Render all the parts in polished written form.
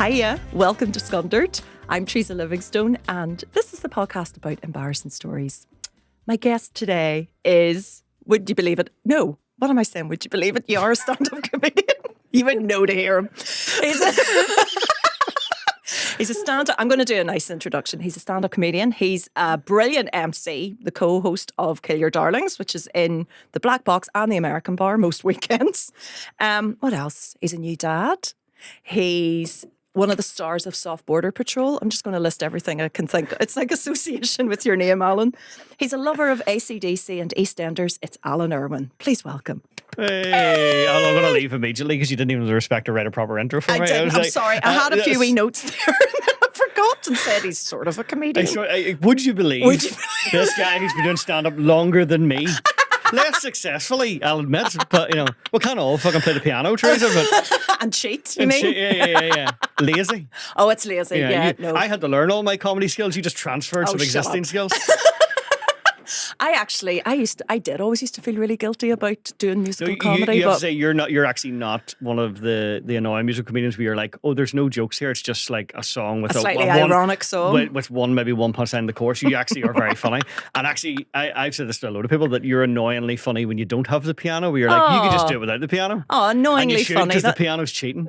Hiya, welcome to Scundered. I'm Teresa Livingstone, and this is the podcast about embarrassing stories. My guest today is, would you believe it? No, what am I saying? Would you believe it? You are a stand-up comedian. You wouldn't know to hear him. He's a stand-up. I'm going to do a nice introduction. He's a stand-up comedian. He's a brilliant MC, the co-host of Kill Your Darlings, which is in the Black Box and the American Bar most weekends. What else? He's a new dad. He's one of the stars of Soft Border Patrol. I'm just going to list everything I can think. It's like association with your name, Alan. He's a lover of AC/DC and EastEnders. It's Alan Irwin. Please welcome. Hey, I'm going to leave immediately because you didn't even respect to write a proper intro for me. I'm sorry. I had a few wee notes there. I forgot and said he's sort of a comedian. Would you believe this guy who's been doing stand-up longer than me? Less successfully, I'll admit, but we can't all fucking play the piano, Teresa. And cheat, you mean? Yeah. Lazy. Oh, it's lazy. Yeah. No. I had to learn all my comedy skills. You just transferred some existing skills. I did always used to feel really guilty about doing musical comedy. You have to say you're actually not one of the annoying musical comedians where you're like, oh, there's no jokes here. It's just like a song with a slightly ironic song with maybe one punchline in the chorus. You actually are very funny. And actually, I've said this to a load of people that you're annoyingly funny when you don't have the piano. Where you're like, you could just do it without the piano. Oh, annoyingly funny because the piano's cheating.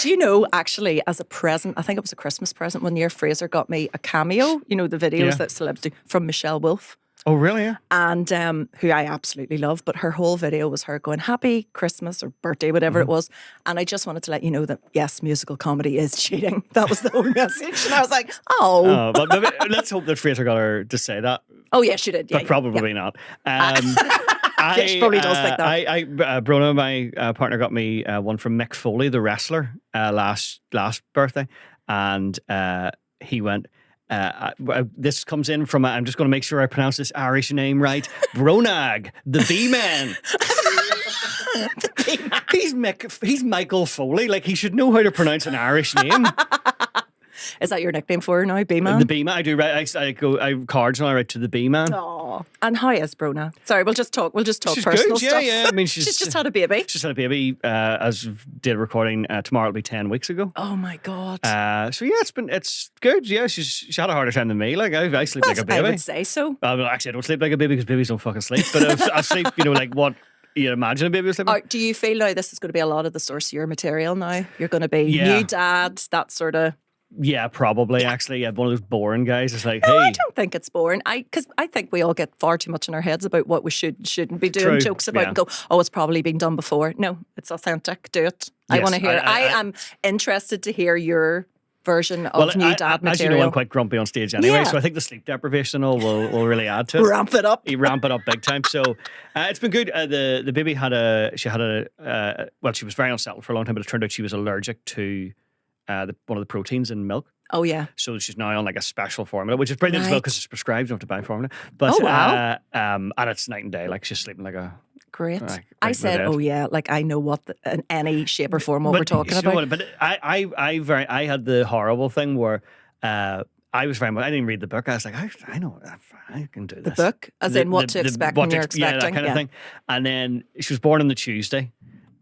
Do you know, actually, as a present, I think it was a Christmas present, one year Fraser got me a cameo, the videos that celebs do, from Michelle Wolf. Oh, really? Yeah. And who I absolutely love, but her whole video was her going, happy Christmas or birthday, whatever it was. And I just wanted to let you know that, yes, musical comedy is cheating. That was the whole message. And I was like, oh. But maybe, let's hope that Fraser got her to say that. Oh, yeah, she did. But probably not. She probably does think that. Brona, my partner, got me one from Mick Foley, the wrestler, last birthday, and he went. This comes in from. I'm just going to make sure I pronounce this Irish name right. Bronag, the B-Man. He's Michael Foley. Like, he should know how to pronounce an Irish name. Is that your nickname for her now, B-Man? The B-Man. I do. I have cards and I write to the B-Man. Oh, and how is Brona? Sorry, we'll just talk She's personal good. stuff. Yeah. I mean, she's just had a baby. She's had a baby. As did recording tomorrow. It'll be 10 weeks ago. Oh my God. So yeah, it's good. Yeah, she had a harder time than me. Like I sleep like a baby. I would say so. Well, actually, I don't sleep like a baby because babies don't fucking sleep. But I sleep. Like what you imagine a baby sleeping. Do you feel now this is going to be a lot of the source of your material now? You're going to be new dad, that sort of. Yeah, probably. Actually, yeah, one of those boring guys. It's like, no, hey, I don't think it's boring. Because I think we all get far too much in our heads about what we shouldn't be doing jokes about and go, oh, it's probably been done before. No, it's authentic. Do it. Yes, I want to hear. I am interested to hear your version of new dad material. As you know, I'm quite grumpy on stage anyway, so I think the sleep deprivation will really add to it. Ramp it up. You ramp it up big time. So it's been good. The baby she was very unsettled for a long time, but it turned out she was allergic to one of the proteins in milk. Oh, yeah. So she's now on like a special formula, which is brilliant as well because it's prescribed. You don't have to buy formula. But, oh, wow. And it's night and day. Like, she's sleeping like a... Great. I said, oh, yeah, like I know what in any shape or form what we're talking about. But I had the horrible thing where I was very much... I didn't read the book. I was like, I know, I can do this. The book? As in what to expect when you're expecting? Yeah, that kind of thing. And then she was born on the Tuesday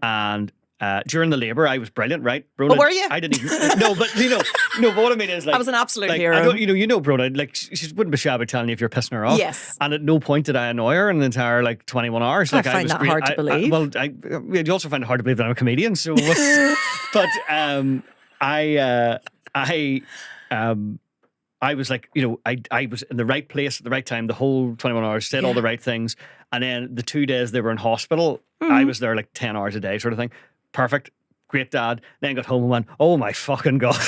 and... during the labour, I was brilliant, right? Brona, were you? I didn't even... No, but but what I mean is like... I was an absolute like, hero. Brona, like, she wouldn't be shy about telling you if you're pissing her off. Yes. And at no point did I annoy her in the entire, 21 hours. I find that hard to believe. You also find it hard to believe that I'm a comedian, so... but I was like, I was in the right place at the right time, the whole 21 hours, said all the right things. And then the 2 days they were in hospital, I was there 10 hours a day sort of thing. Perfect. Great dad. Then got home and went, oh my fucking God.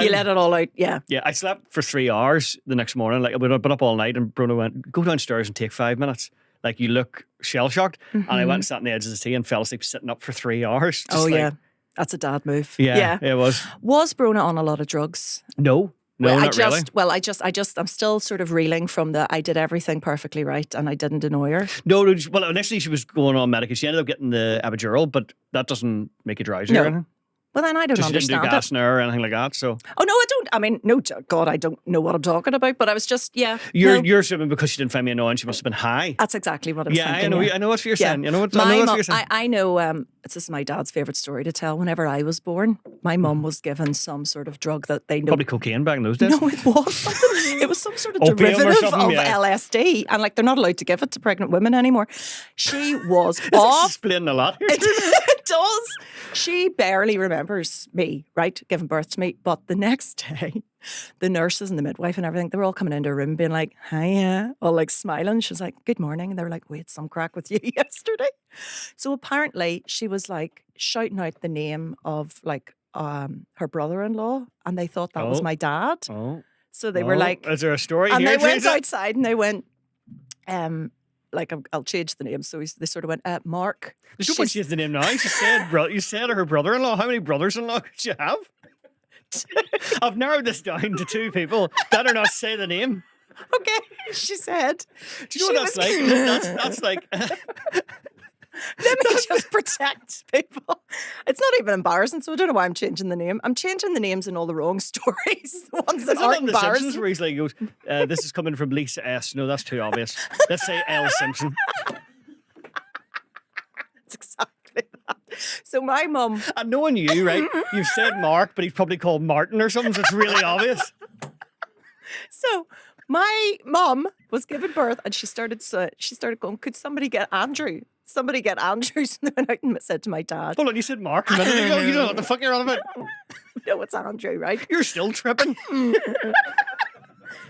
You let it all out, yeah. Yeah, I slept for 3 hours the next morning. Like, we'd been up all night and Bruno went, go downstairs and take 5 minutes. Like, you look shell-shocked. And I went and sat on the edge of the tea and fell asleep sitting up for 3 hours. Yeah. That's a dad move. Yeah, it was. Was Brona on a lot lot drugs? No. No, not really. Well, I'm still sort of reeling from the I did everything perfectly right and I didn't annoy her. No, well, initially she was going on medication. She ended up getting the epidural, but that doesn't make you drowsy or anything. Well, then I don't So she didn't do understand gas it. in her or anything like that. So Oh no, I don't. I mean, no, God, I don't know what I'm talking about. But I was just, you're assuming because she didn't find me annoying, she must have been high. That's exactly what I was thinking. I know what you're saying. You know what? I My know what mum, you're saying. I know. This is my dad's favorite story to tell. Whenever I was born, my mum was given some sort of drug that they know. Probably cocaine back in those days. No, it was something. It was some sort of Opium or derivative something, of yeah. LSD, and like they're not allowed to give it to pregnant women anymore. She was This is off. explaining a lot here. It does. She barely remembers me, right, giving birth to me. But the next day, the nurses and the midwife and everything, they were all coming into her room being like, hiya, all like smiling. She was like, good morning. And they were like, we had some crack with you yesterday. So apparently she was like shouting out the name of like her brother-in-law, and they thought that was my dad. Oh. So they were like, is there a story and here? they went Teresa? outside and they went, like, I'll change the name. So they sort of went, Mark. There's no point she has the name now. She said, you said her brother-in-law. How many brothers-in-law could you have? I've narrowed this down to 2 people. Better not say the name. Okay, she said. Do you know what that's like? That's like. Let me just protect people. It's not even embarrassing, so I don't know why I'm changing the name. I'm changing the names in all the wrong stories. The ones that aren't The Simpsons embarrassing. where he's like, he goes, this is coming from Lisa S. No, that's too obvious. Let's say L. Simpson. It's exactly that. So my mum. And knowing you, right? You've said Mark, but he's probably called Martin or something, so it's really obvious. So my mum was giving birth, and she started going, could somebody get Andrew? Somebody get Andrew. So they went out and said to my dad, Hold on, you said Mark a minute ago. You don't know what the fuck you're on about. no, it's Andrew, right? You're still tripping.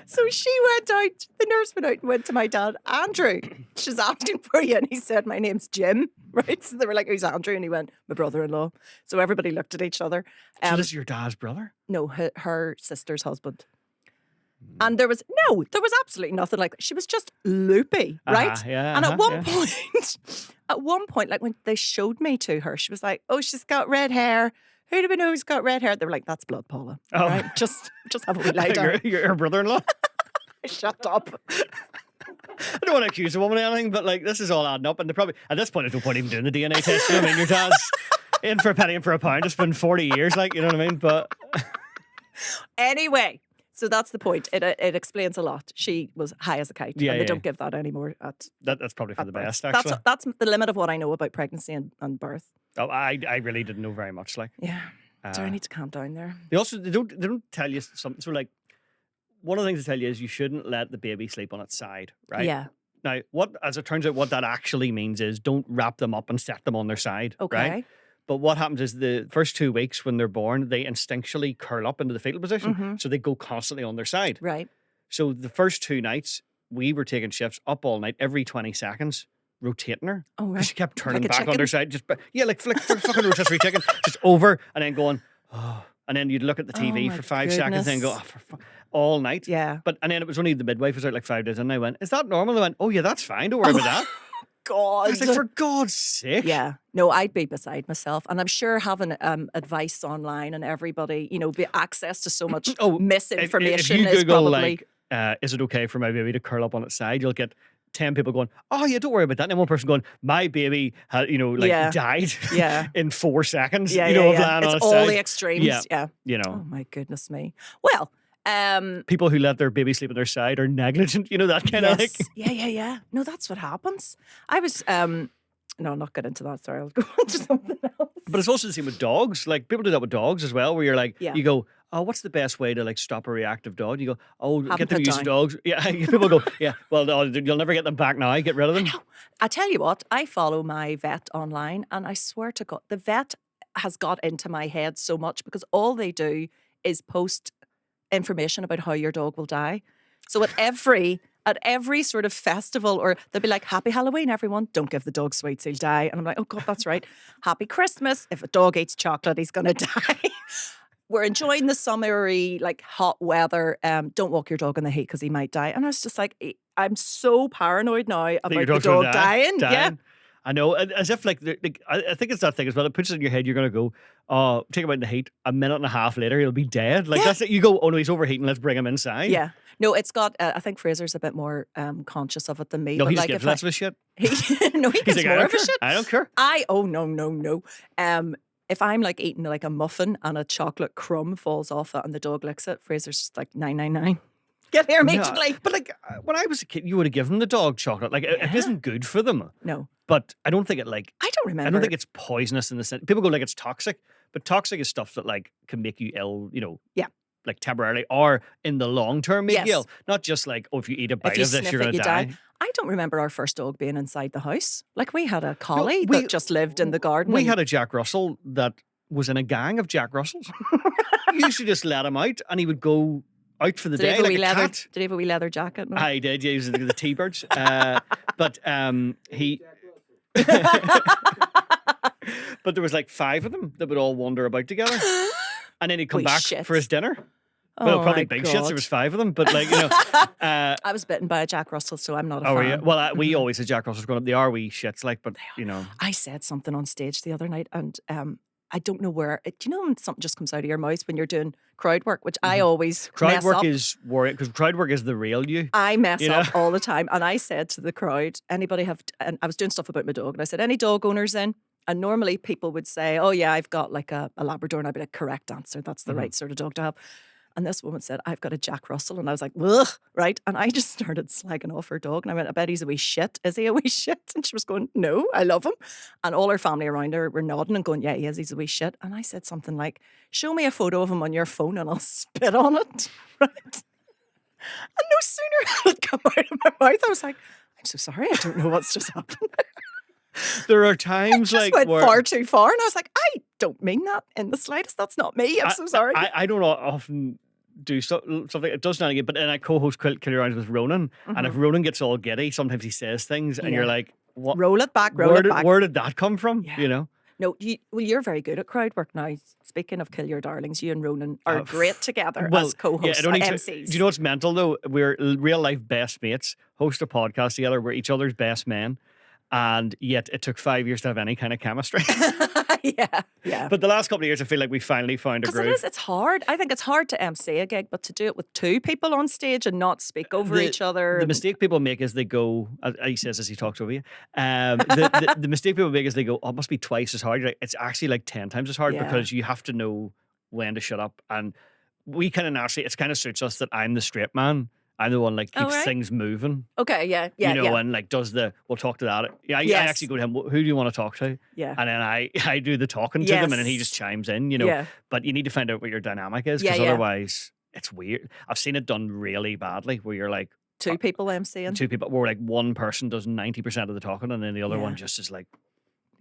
So she went out, the nurse went out and went to my dad, Andrew, she's asking for you. And he said, my name's Jim, right? So they were like, who's Andrew? And he went, my brother-in-law. So everybody looked at each other. So this is your dad's brother? No, her sister's husband. And there was absolutely nothing like that. She was just loopy, right? And at one point, like when they showed me to her, she was like, oh, she's got red hair. Who do we know who's got red hair? They were like, that's blood, Paula. Oh. Right? Just have a wee lie down. You're her brother-in-law? Shut up. I don't want to accuse a woman of anything, but like this is all adding up, and they probably at this point there's no point even doing the DNA test. You know what I mean? Your dad's in for a penny and for a pound. It's been 40 years, like you know what I mean. But anyway, so that's the point. It explains a lot. She was high as a kite, and they don't give that anymore. That's probably for the birth. best. Actually, that's the limit of what I know about pregnancy and birth. Oh, I really didn't know very much. Like, yeah, so I need to calm down there. They don't tell you something. So like, one of the things they tell you is you shouldn't let the baby sleep on its side, right? Yeah. Now, as it turns out, what that actually means is don't wrap them up and set them on their side. Okay. Right? But what happens is the first 2 weeks when they're born, they instinctually curl up into the fetal position. So they go constantly on their side. Right. So the first 2 nights, we were taking shifts up all night, every 20 seconds, rotating her. Oh, right. She kept turning Like a back on chicken? her side. Like fucking rotisserie chicken. Just over and then going, oh. And then you'd look at the TV my for 5 seconds and then go, all night. Yeah. And then it was only the midwife was out like 5 days and I went, is that normal? They went, oh yeah, that's fine. Don't worry about that. God. I was like, for God's sake. Yeah. No, I'd be beside myself. And I'm sure having advice online and everybody, be access to so much misinformation if you is Google, probably... is it okay for my baby to curl up on its side? You'll get 10 people going, oh yeah, don't worry about that. And then one person going, my baby had, died in 4 seconds. Yeah, of lying on it's its all side. the extremes. Yeah. Oh my goodness me. Well, people who let their baby sleep on their side are negligent. That kind of like. Yeah. No, that's what happens. I was no, I'll not get into that. Sorry, I'll go on to something else. But it's also the same with dogs. Like people do that with dogs as well, where you're like, Yeah. you go, oh, what's the best way to like stop a reactive dog? You go, oh, Have get them them put used to down. dogs. Yeah, people go, yeah, well, no, you'll never get them back now. Get rid of them. I tell you what, I follow my vet online, and I swear to God, the vet has got into my head so much because all they do is post information about how your dog will die. So at every sort of festival, or they'll be like, happy Halloween, everyone. Don't give the dog sweets, he'll die. And I'm like, oh God, that's right. Happy Christmas. If a dog eats chocolate, he's going to die. We're enjoying the summery, like hot weather. Don't walk your dog in the heat because he might die. And I was just like, I'm so paranoid now about your the dog's gonna dog dying. Yeah. I know, as if like I think it's that thing as well. It puts it in your head. You're gonna go, oh, take him out in the heat. A minute and a half later, he'll be dead. Like that's it. You go, oh no, he's overheating. Let's bring him inside. Yeah. No, it's got, I think Fraser's a bit more conscious of it than me. No, but he just like gives if less of a shit. no, he He's gives like, more I of a don't care. shit. I don't care. Oh, no. if I'm like eating like a muffin and a chocolate crumb falls off it and the dog licks it, Fraser's just like 999. Get here immediately. No, but like when I was a kid, you would have given the dog chocolate. Like it isn't good for them. No. But I don't think it like. I don't remember. I don't think it's poisonous in the sense. People go like it's toxic, but toxic is stuff that like can make you ill. You know. Yeah. Like temporarily or in the long term make you ill. Not just like, oh, if you eat a bite of this, you're going to die. I don't remember our first dog being inside the house. Like we had a collie that just lived in the garden. We had a Jack Russell that was in a gang of Jack Russells. You used to just let him out and he would go out for the day like a cat. Did he have a wee leather jacket? No? I did, yeah, he was the T-Birds. But he... But there was like 5 of them that would all wander about together. And then he'd come back for his dinner. Well, probably big shits. There was 5 of them, but like, you know. I was bitten by a Jack Russell, so I'm not a fan. Yeah. Well, we always had Jack Russells growing up. They are wee shits, like, but you know. I said something on stage the other night, and I don't know where. Do you know when something just comes out of your mouth when you're doing crowd work, which I always crowd mess work up. is worrying because crowd work is the real you. I mess up all the time, and I said to the crowd, anybody have? And I was doing stuff about my dog, and I said, any dog owners in? And normally people would say, oh yeah, I've got like a Labrador, and I'd be like, correct answer, that's the right sort of dog to have. And this woman said, I've got a Jack Russell. And I was like, ugh, right? And I just started slagging off her dog. And I went, I bet he's a wee shit. Is he a wee shit? And she was going, no, I love him. And all her family around her were nodding and going, yeah, he is. He's a wee shit. And I said something like, show me a photo of him on your phone and I'll spit on it. Right? And no sooner had it come out of my mouth, I was like, I'm so sorry. I don't know what's just happened. There are times just like went far too far. And I was like, I don't mean that in the slightest. That's not me. I'm so sorry. I don't often do something. It does not get, but then I co-host Killer Rounds with Ronan, and if Ronan gets all giddy, sometimes he says things, and you're like, "What? Roll it back, back." Where did that come from? Yeah. You know? No, you're very good at crowd work now. Speaking of Kill Your Darlings, you and Ronan are great together as co-hosts, MCs. Do you know what's mental though? We're real life best mates, host a podcast together. We're each other's best men. And yet it took 5 years to have any kind of chemistry. Yeah. But the last couple of years, I feel like we finally found a groove. It's hard. I think it's hard to MC a gig, but to do it with 2 people on stage and not speak over each other. The mistake people make is they go, he says as he talks over you, the mistake people make is they go, oh, it must be twice as hard. You're like, it's actually like 10 times as hard because you have to know when to shut up. And we kind of naturally, it kind of suits us that I'm the straight man. I'm the one like keeps things moving. Okay, yeah. You know, and like we'll talk to that. Yeah, I actually go to him, who do you want to talk to? Yeah. And then I do the talking to them and then he just chimes in, you know. Yeah. But you need to find out what your dynamic is because otherwise it's weird. I've seen it done really badly where you're like 2 people MCing. 2 people where like one person does 90% of the talking and then the other one just is like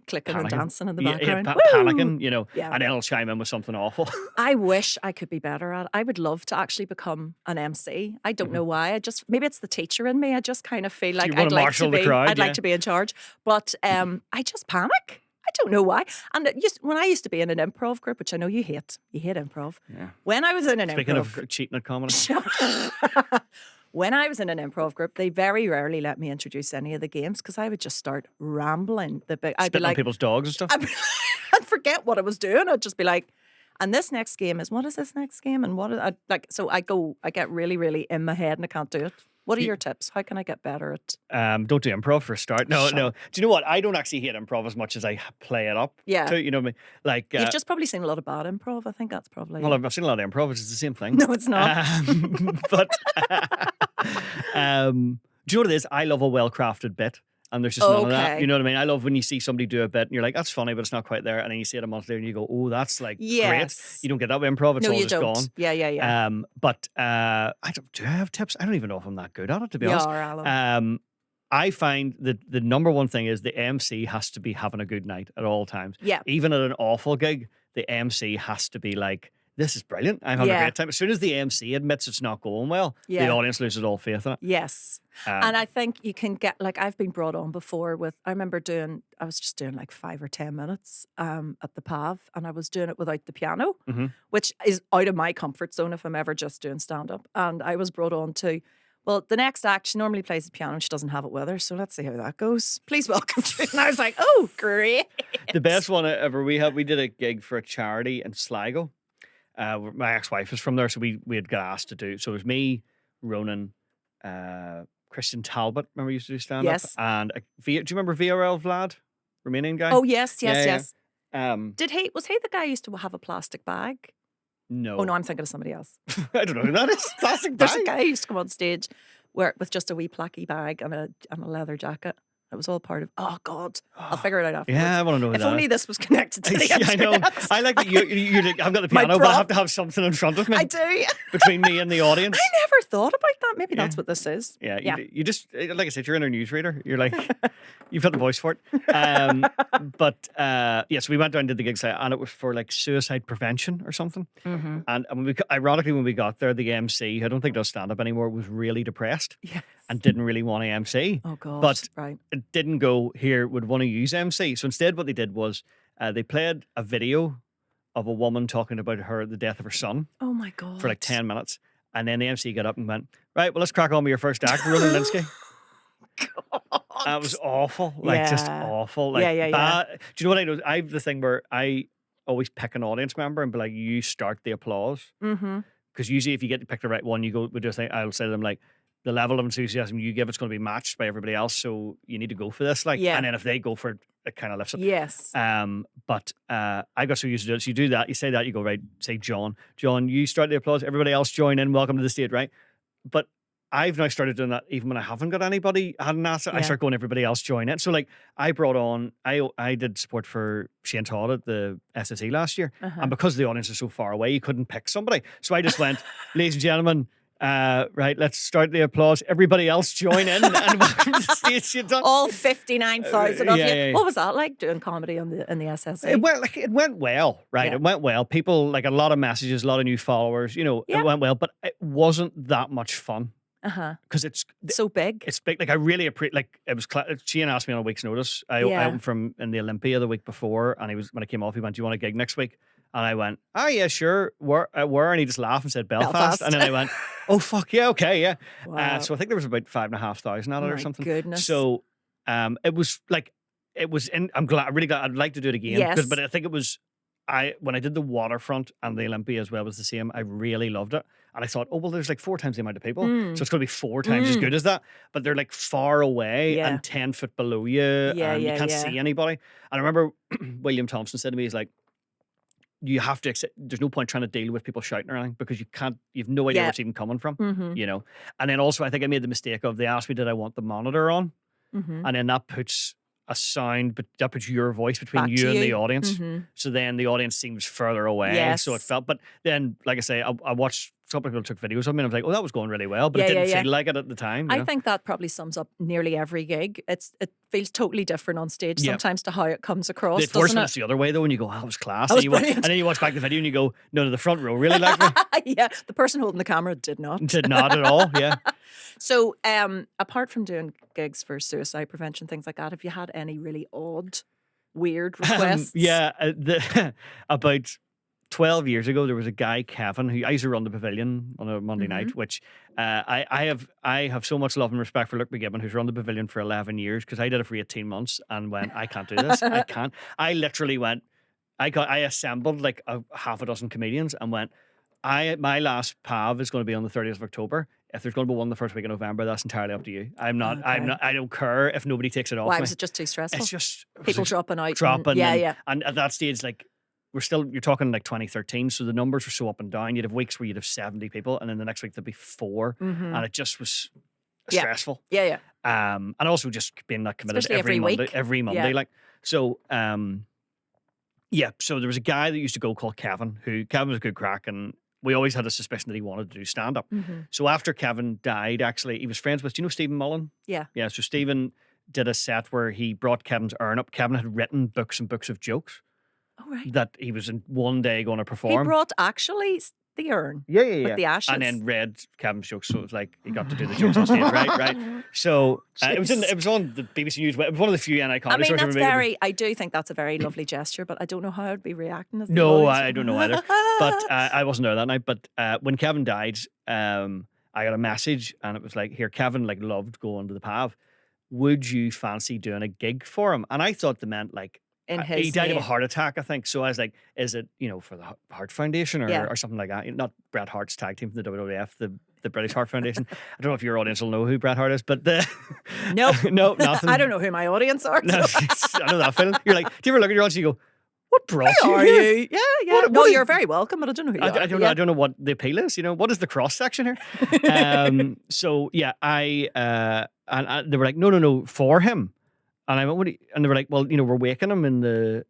clicking panicking. And dancing in the background. Panicking, you know, and then I'll chime in with something awful. I wish I could be better at it. I would love to actually become an MC. I don't know why. Maybe it's the teacher in me. I just kind of feel like I'd like to be in charge. But I just panic. I don't know why. And when I used to be in an improv group, which I know you hate improv. Yeah. When I was in an Speaking improv of cheating at comedy. When I was in an improv group, they very rarely let me introduce any of the games because I would just start rambling. I'd be like on people's dogs and stuff. I'd forget what I was doing. I'd just be like, and this next game is, what is this next game? And what is so I get really, really in my head and I can't do it. What are your tips? How can I get better at? Don't do improv for a start. No. Do you know what? I don't actually hate improv as much as I play it up. Yeah. You know what I mean? Like you've just probably seen a lot of bad improv. I think that's probably. Well, I've seen a lot of improv. It's the same thing. No, it's not. But do you know what it is? I love a well-crafted bit. And there's just none of that. You know what I mean? I love when you see somebody do a bit and you're like, that's funny, but it's not quite there. And then you see it a month later and you go, oh, that's like great. You don't get that with improv. It's all just gone. Yeah. But do I have tips? I don't even know if I'm that good at it, to be honest. Alan. I find that the number one thing is the MC has to be having a good night at all times. Yeah. Even at an awful gig, the MC has to be like, this is brilliant. I'm having a great time. As soon as the MC admits it's not going well, the audience loses all faith in it. Yes. And I think you can get, like, I've been brought on before I remember I was just doing like 5 or 10 minutes at the PAV and I was doing it without the piano, which is out of my comfort zone if I'm ever just doing stand-up. And I was brought on to, well, the next act, she normally plays the piano and she doesn't have it with her. So let's see how that goes. Please welcome to it. And I was like, oh, great. The best one ever we did a gig for a charity in Sligo. My ex-wife is from there, so we had got asked to do. So it was me, Ronan, Christian Talbot. Remember, we used to do stand-up. Yes. And do you remember VRL Vlad, Romanian guy? Oh yes. Was he the guy who used to have a plastic bag? No. Oh no, I'm thinking of somebody else. I don't know who that is. Plastic There's bag. a guy who used to come on stage with just a wee placky bag and a leather jacket. It was all part of. Oh God, I'll figure it out afterwards. Yeah, I want to know who If that only is. this was connected to the Yeah, I know. internet. I like that you I've got the My piano, but I prop. have to have something in front of me. I do. Between me and the audience. I never thought about that. Maybe that's what this is. Yeah, Yeah. you just, like I said, you're in a newsreader. You're like, you've got the voice for it. But yes, we went down to the gig site and it was for like suicide prevention or something. Mm-hmm. And ironically, when we got there, the MC, who I don't think does stand up anymore, was really depressed Yes. and didn't really want to MC. Oh God. But right. it didn't go, here, would want to use MC. So instead, what they did was they played a video of a woman talking about the death of her son Oh my God. for like 10 minutes. And then the MC got up and went, right, well, let's crack on with your first act, Roland Linsky. That was awful. Like, just Yeah. awful. Like, Yeah. bad. Do you know what I know? I have the thing where I always pick an audience member and be like, you start the applause. Mm-hmm. Because usually if you get to pick the right one, we do a thing, I'll say to them, like, the level of enthusiasm you give, it's going to be matched by everybody else. So you need to go for this. Like, Yeah. and then if they go for it, it kind of lifts it. Yes. But I got so used to do it. So you do that, you say that, you go, right, say John, you start the applause, everybody else join in, welcome to the stage, right? But I've now started doing that even when I haven't got anybody, I hadn't asked it, I Yeah. start going, everybody else join in. So like I brought on, I did support for Shane Todd at the SSE last year. Uh-huh. And because the audience is so far away, you couldn't pick somebody. So I just went, ladies and gentlemen, right, let's start the applause. Everybody else join in and welcome to the stage. You're done. All 59,000 of you. yeah. What was that like doing comedy in the SSE? It went well, right? Yeah. It went well. People, like a lot of messages, a lot of new followers, Yeah. it went well, but it wasn't that much fun Uh-huh. because it's So big. big. Like I really appreciate, like it was, Shane asked me on a week's notice. I Yeah. went from in the Olympia the week before and when I came off, he went, do you want a gig next week? And I went, oh yeah, sure. Where? And he just laughed and said Belfast. And then I went, oh fuck yeah, okay, yeah. Wow. So I think there was about 5,500 at it or My something. goodness. So it was like, I'm really glad. I'd like to do it again. Yes. But I think it was, when I did the Waterfront and the Olympia as well was the same, I really loved it. And I thought, oh, well, there's like 4 times the amount of people. So it's going to be 4 times as good as that. But they're like far away Yeah. and 10 foot below you. Yeah, and you yeah, can't yeah. see anybody. And I remember William Thompson said to me, he's like, you have to accept, there's no point trying to deal with people shouting or anything because you've no idea Yeah. where it's even coming from, Mm-hmm. And then also I think I made the mistake of, they asked me, did I want the monitor on? Mm-hmm. And then that puts a sound, but that puts your voice between Back you to and the you. audience. Mm-hmm. So then the audience seems further away. Yes. So it felt, but then, like I say, I watched, some people took videos of me and I was like, oh, that was going really well, but Yeah, it didn't yeah, yeah. feel like it at the time. I think that probably sums up nearly every gig. It feels totally different on stage Yeah. sometimes to how it comes across, It's worse doesn't when it? it's the other way though, when you go, oh, that was class. That was and, brilliant. then you watch back the video and you go, no, the front row really liked me. Yeah, the person holding the camera did not. Did not at all, yeah. So, apart from doing gigs for suicide prevention, things like that, have you had any really odd, weird requests? Yeah, about 12 years ago, there was a guy, Kevin, who I used to run the pavilion on a Monday night, which I have so much love and respect for Luke McGibbon, who's run the pavilion for 11 years, because I did it for 18 months and went, I can't do this. I can't. I literally went, I assembled like half a dozen comedians and went, my last PAV is going to be on the 30th of October. If there's going to be one the first week of November, that's entirely up to you. I don't care if nobody takes it off Why me. was it just too stressful? It's just People dropping out. dropping. Yeah. And at that stage, like, you're talking like 2013, so the numbers were so up and down. You'd have weeks where you'd have 70 people, and then the next week there'd be 4, and it just was Yeah. stressful. Yeah. And also just being that committed Especially every Monday, week. every Monday, Yeah. like so. So there was a guy that used to go called Kevin, Kevin was a good crack, and we always had a suspicion that he wanted to do stand up. So after Kevin died, actually, he was friends with, do you know Stephen Mullen? Yeah. Yeah. So Stephen did a set where he brought Kevin's urn up. Kevin had written books and books of jokes Oh, right. that he was in one day going to He perform. brought actually the urn Yeah. with the ashes. And then read Kevin's jokes, so it was like he got to do the jokes on stage, right. So it was on the BBC News. It was one of the few NI comedy I mean, shows that's we made. very, I do think that's a very lovely gesture, but I don't know how I'd be reacting as the No, audience. I don't know either. But I wasn't there that night. But when Kevin died, I got a message, and it was like, "Here, Kevin like loved going to the PAV. Would you fancy doing a gig for him?" And I thought they meant like In he his died of a name. heart attack, I think. So I was like, "Is it for the Heart Foundation Yeah. or something like that?" Not Bret Hart's tag team from the WWF, the British Heart Foundation. I don't know if your audience will know who Bret Hart is, but Nope. no, nothing. I don't know who my audience are. No, so- I know that feeling. You're like, do you ever look at your audience and you go, what brought Who you are here? you? Yeah, yeah. What- no, what is- you're very welcome, but I don't know who you are. I don't know. I don't know what the appeal is. What is the cross section here? So yeah, and they were like, no, for him. And I went, what? And they were like, well, we're waking him in the,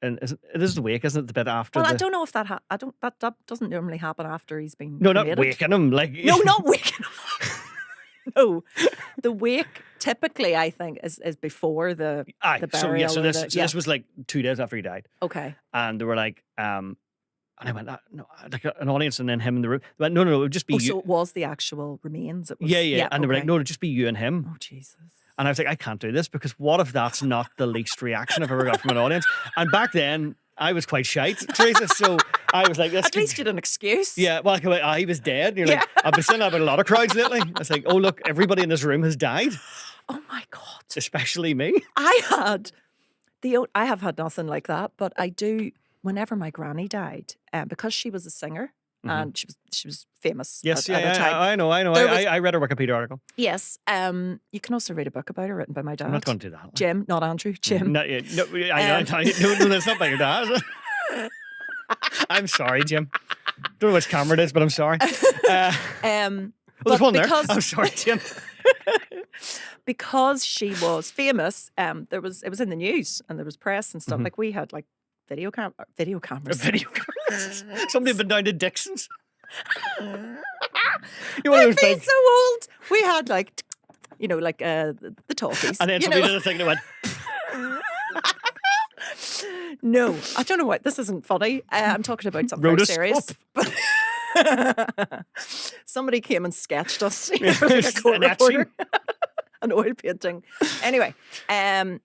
and this is the wake, isn't it? The bit after. Well, the, I don't know if that. I don't. That doesn't normally happen after he's been. No, not cremated. waking him. Like No, not waking him. No, the wake typically, I think, is before the burial. So yeah, so or this the, so this was like 2 days after he died, okay. and they were like, and I went, no, like an audience, and then him in the room. They went, no, it would just be Oh, you. so it was the actual remains. It was, Yeah, and they were like, okay. no, it'd just be you and him. Oh Jesus. And I was like, I can't do this because what if that's not the least reaction I've ever got from an audience? And back then, I was quite shite, Teresa. So I was like, At least you had an excuse. Yeah, well, he was dead. And you're like, I've been saying that about a lot of crowds lately. I was like, oh, look, everybody in this room has died, Oh my God. especially me. I have had nothing like that, but I do. Whenever my granny died, because she was a singer and she was famous. Yes, at her time. I know. I read a Wikipedia article. Yes. You can also read a book about her written by my dad. I'm not going to do that. Jim, not Andrew. Jim. No, I know. No, that's not by your dad. Is it? I'm sorry, Jim. Don't know which camera it is, but I'm sorry. Well, there's one there. I'm sorry, Jim. Because she was famous, it was in the news and there was press and stuff. Like we had like video cameras. Video cameras. Somebody had been down to Dixon's. You I feel so old. We had like, the talkies. And then somebody did a thing that went. No, I don't know what. This isn't funny. I'm talking about something very serious. But somebody came and sketched us. Like a court reporter. An oil painting. Anyway, and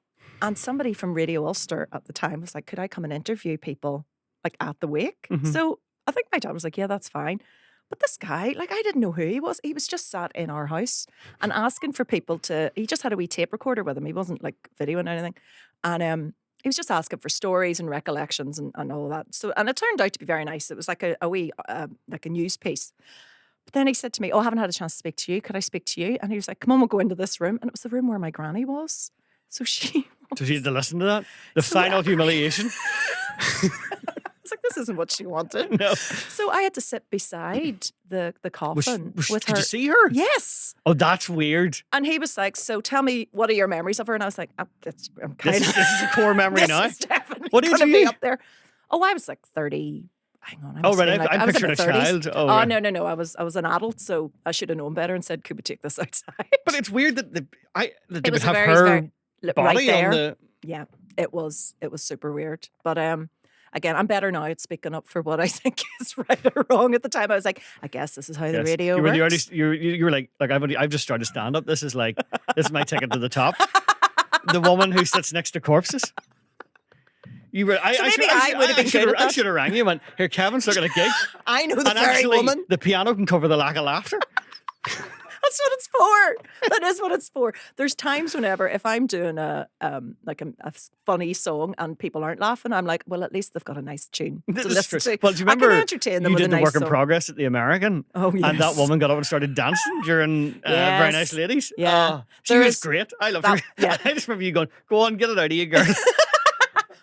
somebody from Radio Ulster at the time was like, could I come and interview people like at the wake? So I think my dad was like, yeah, that's fine. But this guy, like, I didn't know who he was. He was just sat in our house and asking for people he just had a wee tape recorder with him. He wasn't like videoing anything. And he was just asking for stories and recollections and all that. So, and it turned out to be very nice. It was like a wee, like a news piece. But then he said to me, oh, I haven't had a chance to speak to you. Could I speak to you? And he was like, come on, we'll go into this room. And it was the room where my granny was. So she had to listen to that? The final humiliation? It's like, this isn't what she wanted. No. So I had to sit beside the coffin with her. Did you see her? Yes. Oh, that's weird. And he was like, so tell me, what are your memories of her? And I was like, I'm kind This is a core memory this now. is definitely What age gonna are be you? up there. Oh, I was like 30. Hang on. Oh, right. I I'm was in picturing my a 30s. child. Oh, Oh, right. no. I was an adult, so I should have known better and said, could we take this outside? But it's weird that they It would was have very, her very, body right there. on the. Yeah, it was super weird. But again, I'm better now at speaking up for what I think is right or wrong. At the time, I was like, I guess this is how the Yes. radio You were works. the early, you were like I've just started stand up. This is my ticket to the top. The woman who sits next to corpses. You were. I would have been good at I that. should have rang you and went, here, Kevin's looking at a gig. I know the And very actually, woman. the piano can cover the lack of laughter. That's what it's for. That is what it's for. There's times whenever if I'm doing a funny song and people aren't laughing, I'm like, well, at least they've got a nice tune to This is listen true. to. Well, do you remember I can entertain them you with did a the nice work in song. progress at the American? Oh, And that yes. woman got up and started dancing during Very Yes. Nice Ladies. Yeah. Oh, she There was is- great. I loved that- her. yeah. I just remember you going, go on, get it out of you, girl.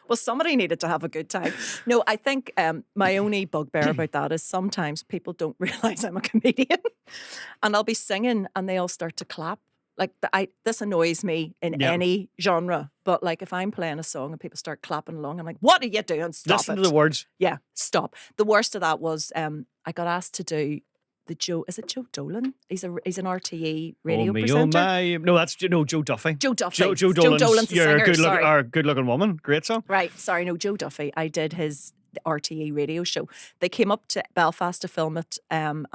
Well, somebody needed to have a good time. No, I think my only bugbear about that is sometimes people don't realise I'm a comedian, and I'll be singing and they all start to clap. Like this annoys me in Yeah. any genre, but like if I'm playing a song and people start clapping along, I'm like, "What are you doing? Stop Listen it!" to the words. Yeah, stop. The worst of that was I got asked to do the Joe. Is it Joe Dolan? He's an RTE radio Oh, me, presenter. oh, my. No, that's Joe Duffy. Joe Duffy. Joe Dolan's, Dolan's a you're singer. a Sorry. good looking woman. Great song. Right, sorry, no, Joe Duffy. I did his RTE radio show. They came up to Belfast to film it, and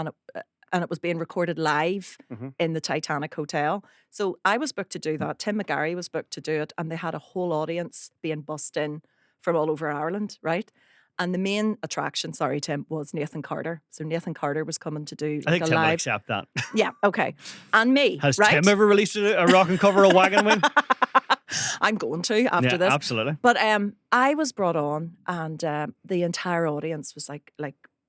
it was being recorded live in the Titanic Hotel. So I was booked to do that. Tim McGarry was booked to do it, and they had a whole audience being bussed in from all over Ireland, right? And the main attraction, sorry, Tim, was Nathan Carter. So Nathan Carter was coming to do I think like a Tim will live. accept that. Yeah, okay. And me, Has right? Tim ever released a rock and cover of Wagon Wheel? I'm going to after Yeah, this. absolutely. But I was brought on, and the entire audience was like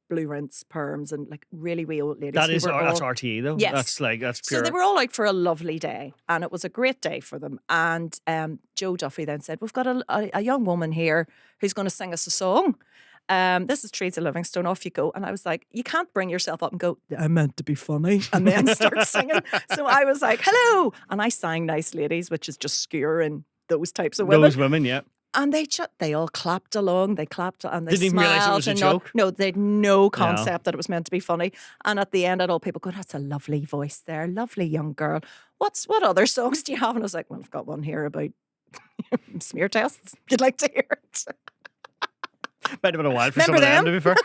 blue rinse perms and like really wee old ladies. That who is were that's all, RTE though. Yes. That's So pure. they were all out for a lovely day, and it was a great day for them. And Joe Duffy then said, "We've got a young woman here who's going to sing us a song. This is Teresa Livingstone. Off you go." And I was like, "You can't bring yourself up and go, I meant to be funny, and then start singing." So I was like, "Hello," and I sang "Nice Ladies," which is just skewer and those types of women. Those women, yeah. And they all clapped along. They clapped and they Didn't even realise it smiled was a and joke? No, they had no concept that it was meant to be funny. And at the end, I'd all people go, "That's a lovely voice there, lovely young girl. What other songs do you have?" And I was like, "Well, I've got one here about smear tests. You'd like to hear it?" Might have been a while for Remember some of them, to be fair.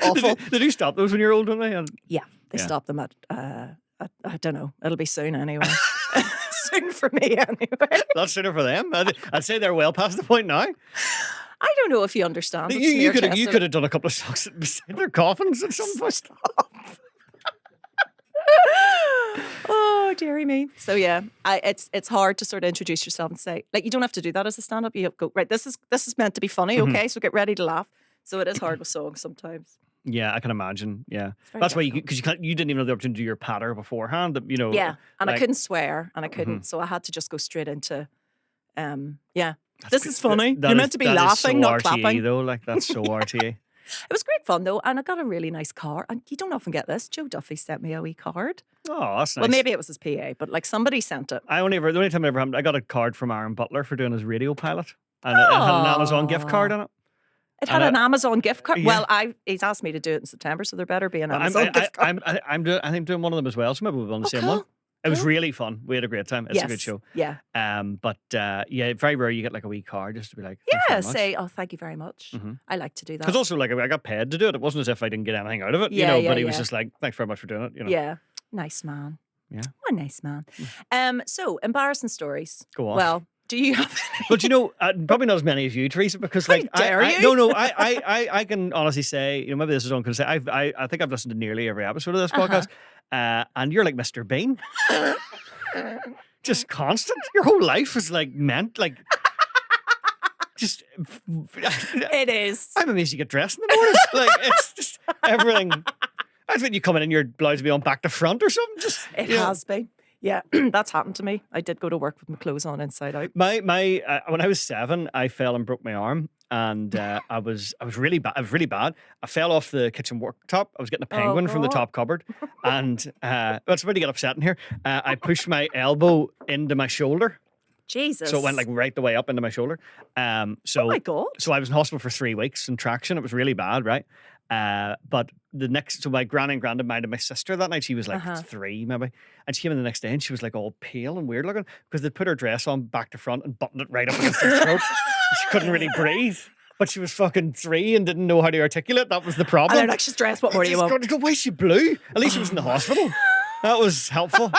Awful. Did you stop those when you were old, didn't they? Yeah, they Yeah. stopped them at I don't know. It'll be soon anyway. Soon for me anyway. That's sooner for them. I'd say they're well past the point now. I don't know if you understand. what You smear could tests you are. could have done a couple of songs beside their coffins at some point. Oh, dearie me. So yeah, it's hard to sort of introduce yourself and say, like, you don't have to do that as a stand-up. You have to go, right, this is meant to be funny, Mm-hmm. okay? So get ready to laugh. So it is hard with songs sometimes. Yeah, I can imagine. Yeah, very that's why difficult. you didn't even have the opportunity to do your patter beforehand. That, you know. Yeah, and I like- couldn't swear, and I couldn't, so I had to just go straight into, this is funny. That You're is- meant to be that is laughing, so not RTE, clapping. though. Like, that's so RTE. It was great fun though, and I got a really nice car. And you don't often get this. Joe Duffy sent me a wee card. Oh, that's nice. Well, maybe it was his PA, but like somebody sent it. the only time it ever happened, I got a card from Aaron Butler for doing his radio pilot, and it had an Amazon gift card in it. It had an Amazon gift card. Yeah. Well, he's asked me to do it in September, so there better be an Amazon gift card. I think doing one of them as well, so maybe we'll be on the same cool. one. It was Cool. really fun. We had a great time. It's a good Yes. show. Yeah. But yeah, very rare you get like a wee card just to be like, thanks Yeah, very much. say, "Oh, thank you very much." Mhm. I like to do that. Because also, like, I got paid to do it. It wasn't as if I didn't get anything out of it, Yeah, yeah, but he was yeah. just like, thanks very much for doing it, Yeah. Nice man. Yeah. What a nice man. So, embarrassing stories. Go on. Well, do you have any? But probably not as many as you, Teresa, because How like, dare you? I can honestly say, maybe this is on because I think I've listened to nearly every episode of this podcast, and you're like Mr. Bean, just constant. Your whole life is like meant like. Just, It is. I'm amazed you get dressed in the morning. Like, it's just everything. I think you come in your blouse will be on back to front or something. Just It you know. has been. Yeah, that's happened to me. I did go to work with my clothes on inside out. My when I was 7, I fell and broke my arm, and I was really bad. I was really bad. I fell off the kitchen worktop. I was getting a penguin from the God. top cupboard, and it's where to get upset in here. I pushed my elbow into my shoulder, Jesus. so it went like right the way up into my shoulder. So Oh my God. So I was in hospital for 3 weeks in traction. It was really bad, right? But so my granny and granddad minded my sister that night. She was like 3 maybe, and she came in the next day and she was like all pale and weird looking because they'd put her dress on back to front and buttoned it right up against her throat. She couldn't really breathe, but she was fucking 3 and didn't know how to articulate. That was the problem. And they're like, "She's dressed. What more do you Just want?" go, why is she blue? At least she was in the hospital. That was helpful.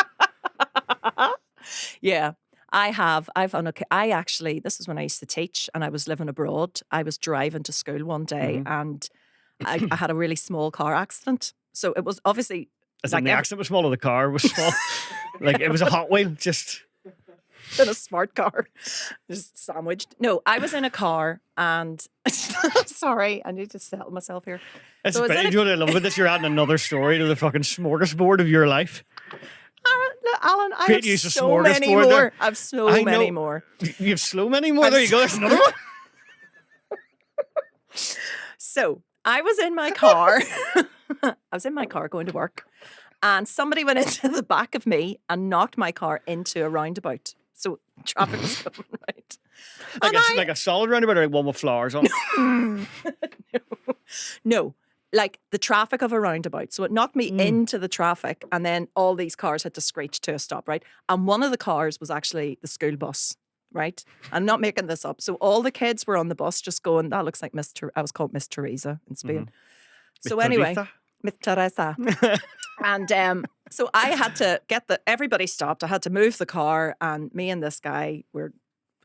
Yeah. I actually, this is when I used to teach and I was living abroad. I was driving to school one day and I had a really small car accident. So it was obviously As in the accident was small or the car was small. Like it was a Hot Wheel, just in a smart car, just sandwiched. No, I was in a car and sorry, I need to settle myself here. it's So I was bad. in a- You know what I love about this? You're adding another story to the fucking smorgasbord of your life. Alan, I Great have use of so many smorgasbord more. there. I have so I many know. more. You have slow many more. There you go. That's another one. So I was in my car. I was in my car going to work, and somebody went into the back of me and knocked my car into a roundabout. So traffic was coming right. Like a solid roundabout or like one with flowers on. No, like the traffic of a roundabout. So it knocked me into the traffic, and then all these cars had to screech to a stop, right? And one of the cars was actually the school bus, right? I'm not making this up. So all the kids were on the bus just going, "That looks like I was called Miss Teresa in Spain." So Miss anyway, Teresa? Miss Teresa. And so I had to everybody stopped. I had to move the car, and me and this guy were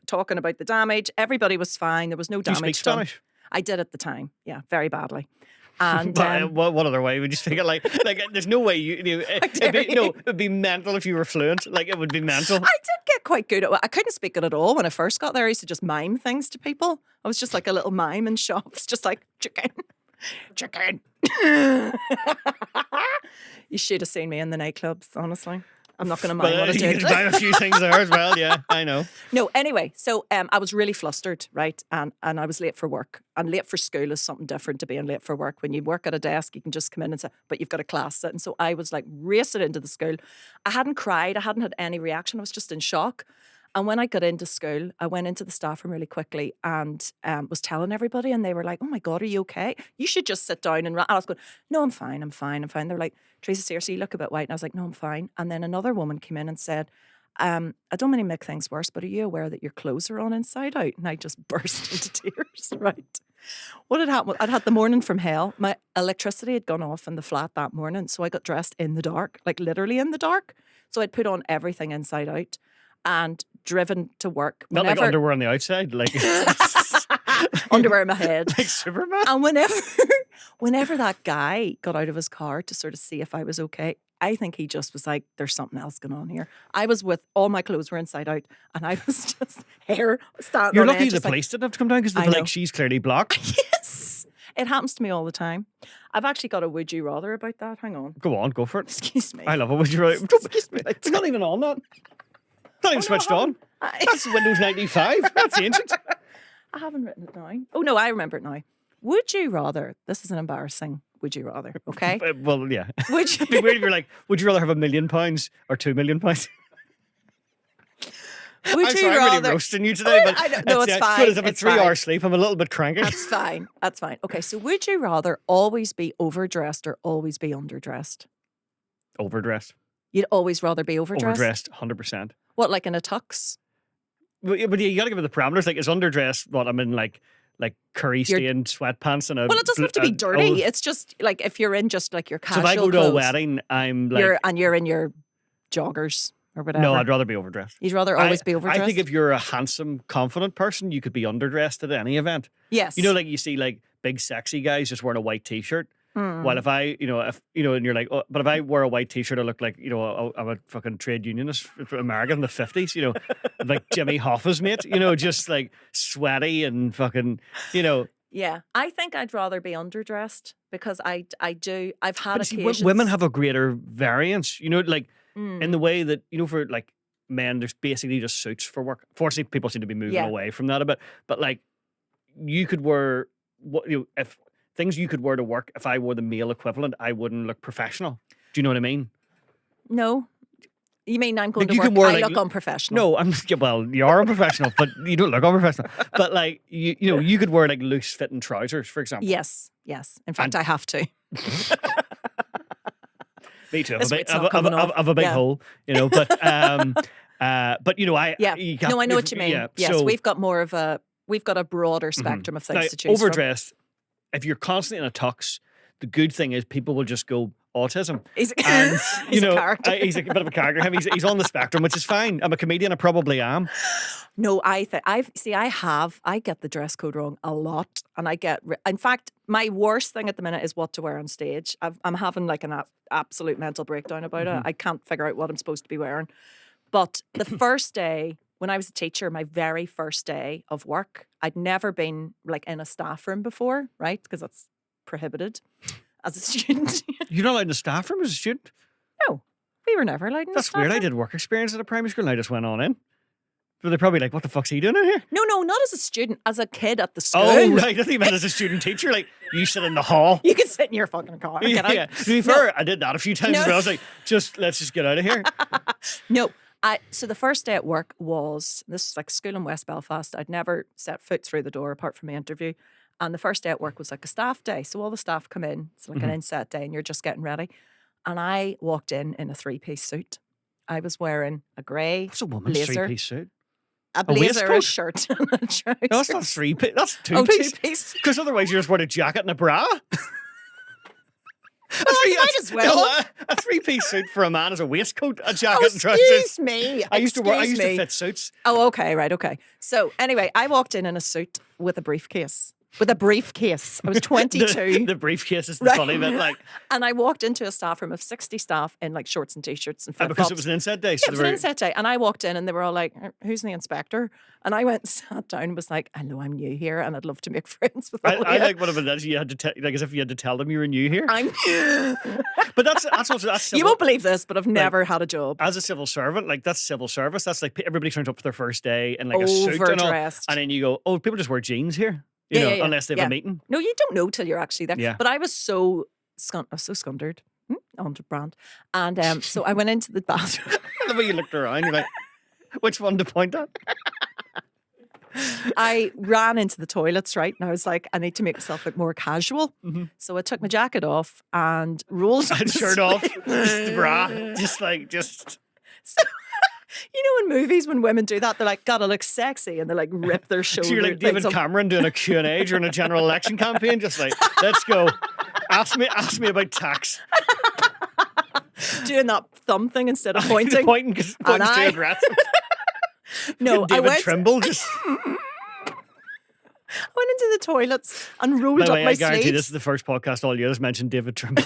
talking about the damage. Everybody was fine. There was no Do you damage speak done. Spanish? I did at the time. Yeah, very badly. And But, what other way would you speak it? Like there's no way it'd be mental if you were fluent. Like it would be mental. I did get quite good at it. I couldn't speak it at all when I first got there. I used to just mime things to people. I was just like a little mime in shops, just like chicken. Chicken. You should have seen me in the nightclubs, honestly. I'm not going to mind what I You did. could buy a few things there as well. Yeah, I know. No, anyway, so I was really flustered, right? And I was late for work. And late for school is something different to being late for work. When you work at a desk, you can just come in and say, but you've got a class sit. And so I was like racing into the school. I hadn't cried. I hadn't had any reaction. I was just in shock. And when I got into school, I went into the staff room really quickly and was telling everybody. And they were like, oh my God, are you okay? You should just sit down and I was going, no, I'm fine. I'm fine. I'm fine. They were like, Teresa, seriously, you look a bit white. And I was like, no, I'm fine. And then another woman came in and said, I don't mean to make things worse, but are you aware that your clothes are on inside out? And I just burst into tears, right? What had happened? I'd had the morning from hell. My electricity had gone off in the flat that morning. So I got dressed in the dark, like literally in the dark. So I'd put on everything inside out and driven to work. Not like underwear on the outside, like underwear in my head. like Superman. And whenever that guy got out of his car to sort of see if I was okay, I think he just was like, there's something else going on here. I was with all my clothes were inside out and I was just hair standing You're on lucky edge, the just like, police didn't have to come down because they'd I be know. like, she's clearly blocked. yes. It happens to me all the time. I've actually got a would you rather about that. Hang on. Go on, go for it. Excuse me. I love it. Would you rather? Excuse me. It's not even on that. It's not even switched on. That's Windows 95. That's ancient. I haven't written it down. Oh no, I remember it now. Would you rather? This is an embarrassing. Would you rather? Okay. Well, yeah. Would It'd be weird if you're like, would you rather have £1 million or £2 million? Would I'm you sorry, I'm rather? really roasting you today, but I don't- no, it's fine. Good as if It's 3 fine. hours sleep, I'm a little bit cranky. That's fine. That's fine. Okay, so would you rather always be overdressed or always be underdressed? Overdressed. You'd always rather be overdressed. Overdressed, 100%. What, like in a tux? But you got to give it the parameters. Like, is underdressed what I'm in, like curry stained sweatpants and a. Well, it doesn't have to be dirty. old- It's just like if you're in just like your So casual if I go to clothes, a wedding, I'm like. you're in your joggers or whatever. No, I'd rather be overdressed. You'd rather always be overdressed. I think if you're a handsome, confident person, you could be underdressed at any event. yes, You know, like you see like big sexy guys just wearing a white t-shirt. Hmm. While if I, and you're like, oh, but if I wear a white t-shirt, I look like, I'm a fucking trade unionist from America in the 50s, like Jimmy Hoffa's mate, just like sweaty and fucking, Yeah, I think I'd rather be underdressed because I've had But see, occasions. women have a greater variance, like Mm. in the way that, for like men, there's basically just suits for work. Fortunately, people seem to be moving Yeah. away from that a bit. But like, you could wear if things you could wear to work. If I wore the male equivalent, I wouldn't look professional. Do you know what I mean? No, you mean I'm going Like, you to can work? wear, I like, look unprofessional. No, well, you are a professional, but you don't look unprofessional. But like, you could wear like loose fitting trousers, for example. Yes. In fact, I have to. Me too. This week's not coming off. Of a big Yeah. hole, but I Yeah. you No, I know what you mean. Yeah, Yes, so, we've got a broader spectrum of things now, to choose from. overdressed. If you're constantly in a tux, the good thing is people will just go autism. He's, And he's a character. he's a bit of a character. He's on the spectrum, which is fine. I'm a comedian. I probably am. No, I get the dress code wrong a lot, and in fact, my worst thing at the minute is what to wear on stage. I'm having like an absolute mental breakdown about it. I can't figure out what I'm supposed to be wearing. But the first day when I was a teacher, my very first day of work, I'd never been like in a staff room before, right? Because that's prohibited as a student. You're not allowed in the staff room as a student. No, we were never allowed in the That's staff weird. I room. did work experience at a primary school and I just went on in. So they're probably like, what the fuck's he doing in here? No, not as a student, as a kid at the school. Oh, right. I think you meant as a student teacher. Like, you sit in the hall. You can sit in your fucking car. and get out. Yeah. To be fair, I did that a few times. No. But I was like, let's just get out of here. No. So the first day at work was, this was like school in West Belfast. I'd never set foot through the door apart from the interview. And the first day at work was like a staff day. So all the staff come in. It's like an inset day and you're just getting ready. And I walked in a 3-piece suit. I was wearing a grey What's a woman's blazer. 3-piece suit? A blazer, a waistcoat? shirt, and a trouser. No, that's not 3-piece. That's 2-piece. Oh, 2-piece. Because otherwise you just wear a jacket and a bra. you might as well. A 3-piece suit for a man is a waistcoat, a jacket, and trousers. Excuse me. I used to Excuse me. fit suits. Oh, okay, right, okay. So anyway, I walked in a suit with a briefcase. with a briefcase. I was 22. The briefcase is the funny bit. Like, and I walked into a staff room of 60 staff in like shorts and t-shirts and flip-flops. because it was an inset day. So it was an inset day. And I walked in and they were all like, who's the inspector? And I went and sat down and was like, I know I'm new here and I'd love to make friends with all I you. like one of it. You had to like as if you had to tell them you were new here. I'm But that's civil, you won't believe this, but I've never had a job. as a civil servant. Like that's civil service. That's like everybody turns up for their first day in like a suit and all, Overdressed. and then you go, oh, people just wear jeans here. You know, Yeah. unless they have a meeting. No, you don't know till you're actually there. Yeah. But I was so scundered. On brand. And so I went into the bathroom. The way you looked around, you're like, which one to point at? I ran into the toilets, right? And I was like, I need to make myself look more casual. Mm-hmm. So I took my jacket off and rolled up And the shirt off, sleeve. just the bra, just. So, you know, in movies when women do that, they're like, gotta look sexy, and they like rip their shoulder. So you're like David Cameron doing a Q&A during a general election campaign, just like, let's go. Ask me about tax. doing that thumb thing instead of pointing. Pointing to address. No, David I went Trimble just. into the toilets and rolled By the up way, my I guarantee sleeves. this is the first podcast all year that's mentioned David Trimble.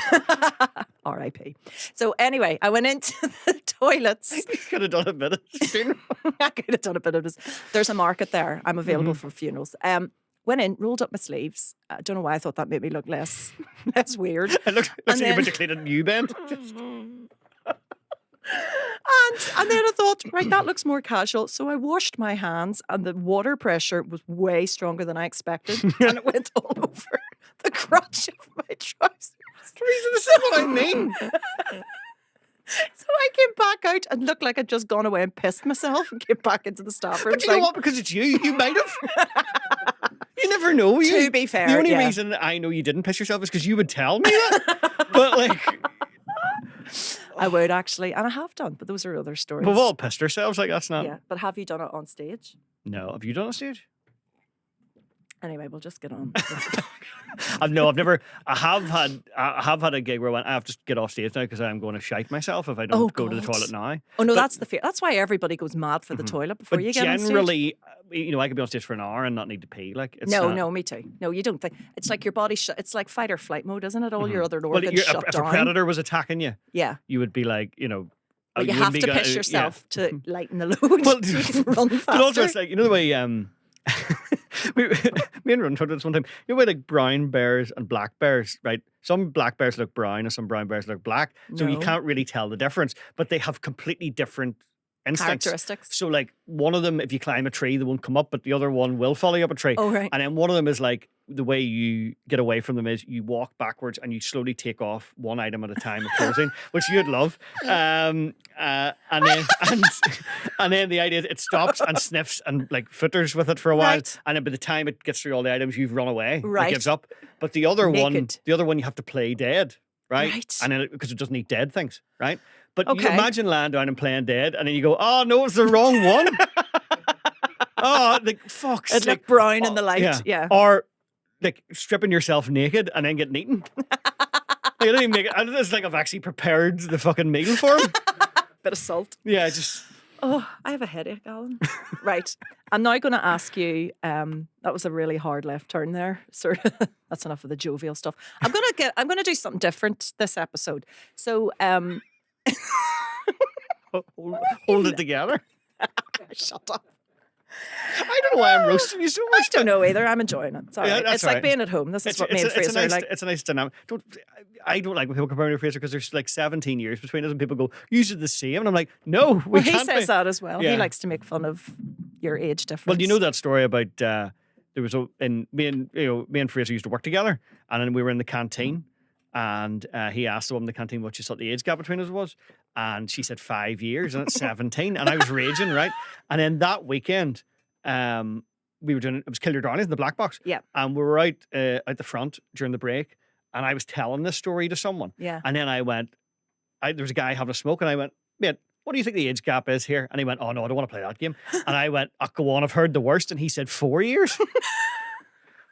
R.I.P. So anyway, I went into the toilets. You could have done a bit of funeral. I could have done a bit of this. There's a market there. I'm available for funerals. Went in, rolled up my sleeves. I don't know why I thought that made me look less weird. It looks like you're about to clean a new band. And then I thought, right, that looks more casual. So I washed my hands, and the water pressure was way stronger than I expected, and it went all over the crotch of my trousers. Teresa, this is what I mean. So I came back out and looked like I'd just gone away and pissed myself and came back into the staff room. But you know what? Because it's you might have. You never know. To be fair, the only yeah. reason I know you didn't piss yourself is because you would tell me that. But like, I would actually, and I have done, but those are other stories. we've all pissed ourselves. Like that's not. Yeah, but have you done it on stage? No, have you done a stage? Anyway, we'll just get on. I've never. I have had a gig where I went, I have to get off stage now because I'm going to shite myself if I don't go to the God. toilet now. Oh no, But- that's the fear. That's why everybody goes mad for the toilet before But you get on stage. generally, you know, I could be on stage for an hour and not need to pee. Like, it's not, No, me too. No, you don't think it's like your body. It's like fight or flight mode, isn't it? All your other Well, organs shut if down. a predator was attacking you, Yeah, you would be like, you know, but you wouldn't have be to gonna- piss yeah. yourself to lighten the load. Well, so you can run faster. But also, it's like, you know the way me and Ron talked about this one time. You know the way like brown bears and black bears, right? Some black bears look brown and some brown bears look black. So you No. can't really tell the difference, but they have completely different instincts. Characteristics. So like one of them, if you climb a tree, they won't come up, but the other one will follow you up a tree. Oh, right. And then one of them is like, the way you get away from them is you walk backwards and you slowly take off one item at a time of clothing, which you'd love. And then the idea is it stops and sniffs and like footers with it for a while. Right. And then by the time it gets through all the items, you've run away. Right. It gives up. But the other Naked. one you have to play dead. Right. Right. And then because it doesn't eat dead things. Right. But you Okay. imagine lying down and playing dead, and then you go, oh no, it's the wrong one. Oh, like fuck's It sake. looked brown in the light. Yeah. Or like stripping yourself naked and then getting eaten. I didn't even make it. It's like I've actually prepared the fucking meal for him. Bit of salt. Yeah, just Oh, I have a headache, Alan. Right. I'm now going to ask you. That was a really hard left turn there. Sort of. That's enough of the jovial stuff. I'm going to do something different this episode. So, hold it together. shut up. I don't know why I'm roasting you so I much. don't know either. I'm enjoying it. It's all Yeah, right. that's It's all like right. being at home. This is what me and Fraser are like. It's a nice dynamic. I don't like when people compare me to Fraser because there's like 17 years between us, and people go, "You are the same," and I'm like, "No, we Well, he can't." says be." that as well. Yeah. He likes to make fun of your age difference. Well, do you know that story about there was me and Fraser used to work together, and then we were in the canteen, and he asked the woman in the canteen what she thought the age gap between us was, and she said 5 years, and it's 17, and I was raging, right? And then that weekend, we were doing it was Kill Your Darlings in the Black Box, Yeah. and we were out the front during the break, and I was telling this story to someone, Yeah. and then I went, there was a guy having a smoke, and I went, mate, what do you think the age gap is here? And he went, oh no, I don't want to play that game. And I went, oh, go on, I've heard the worst. And he said 4 years.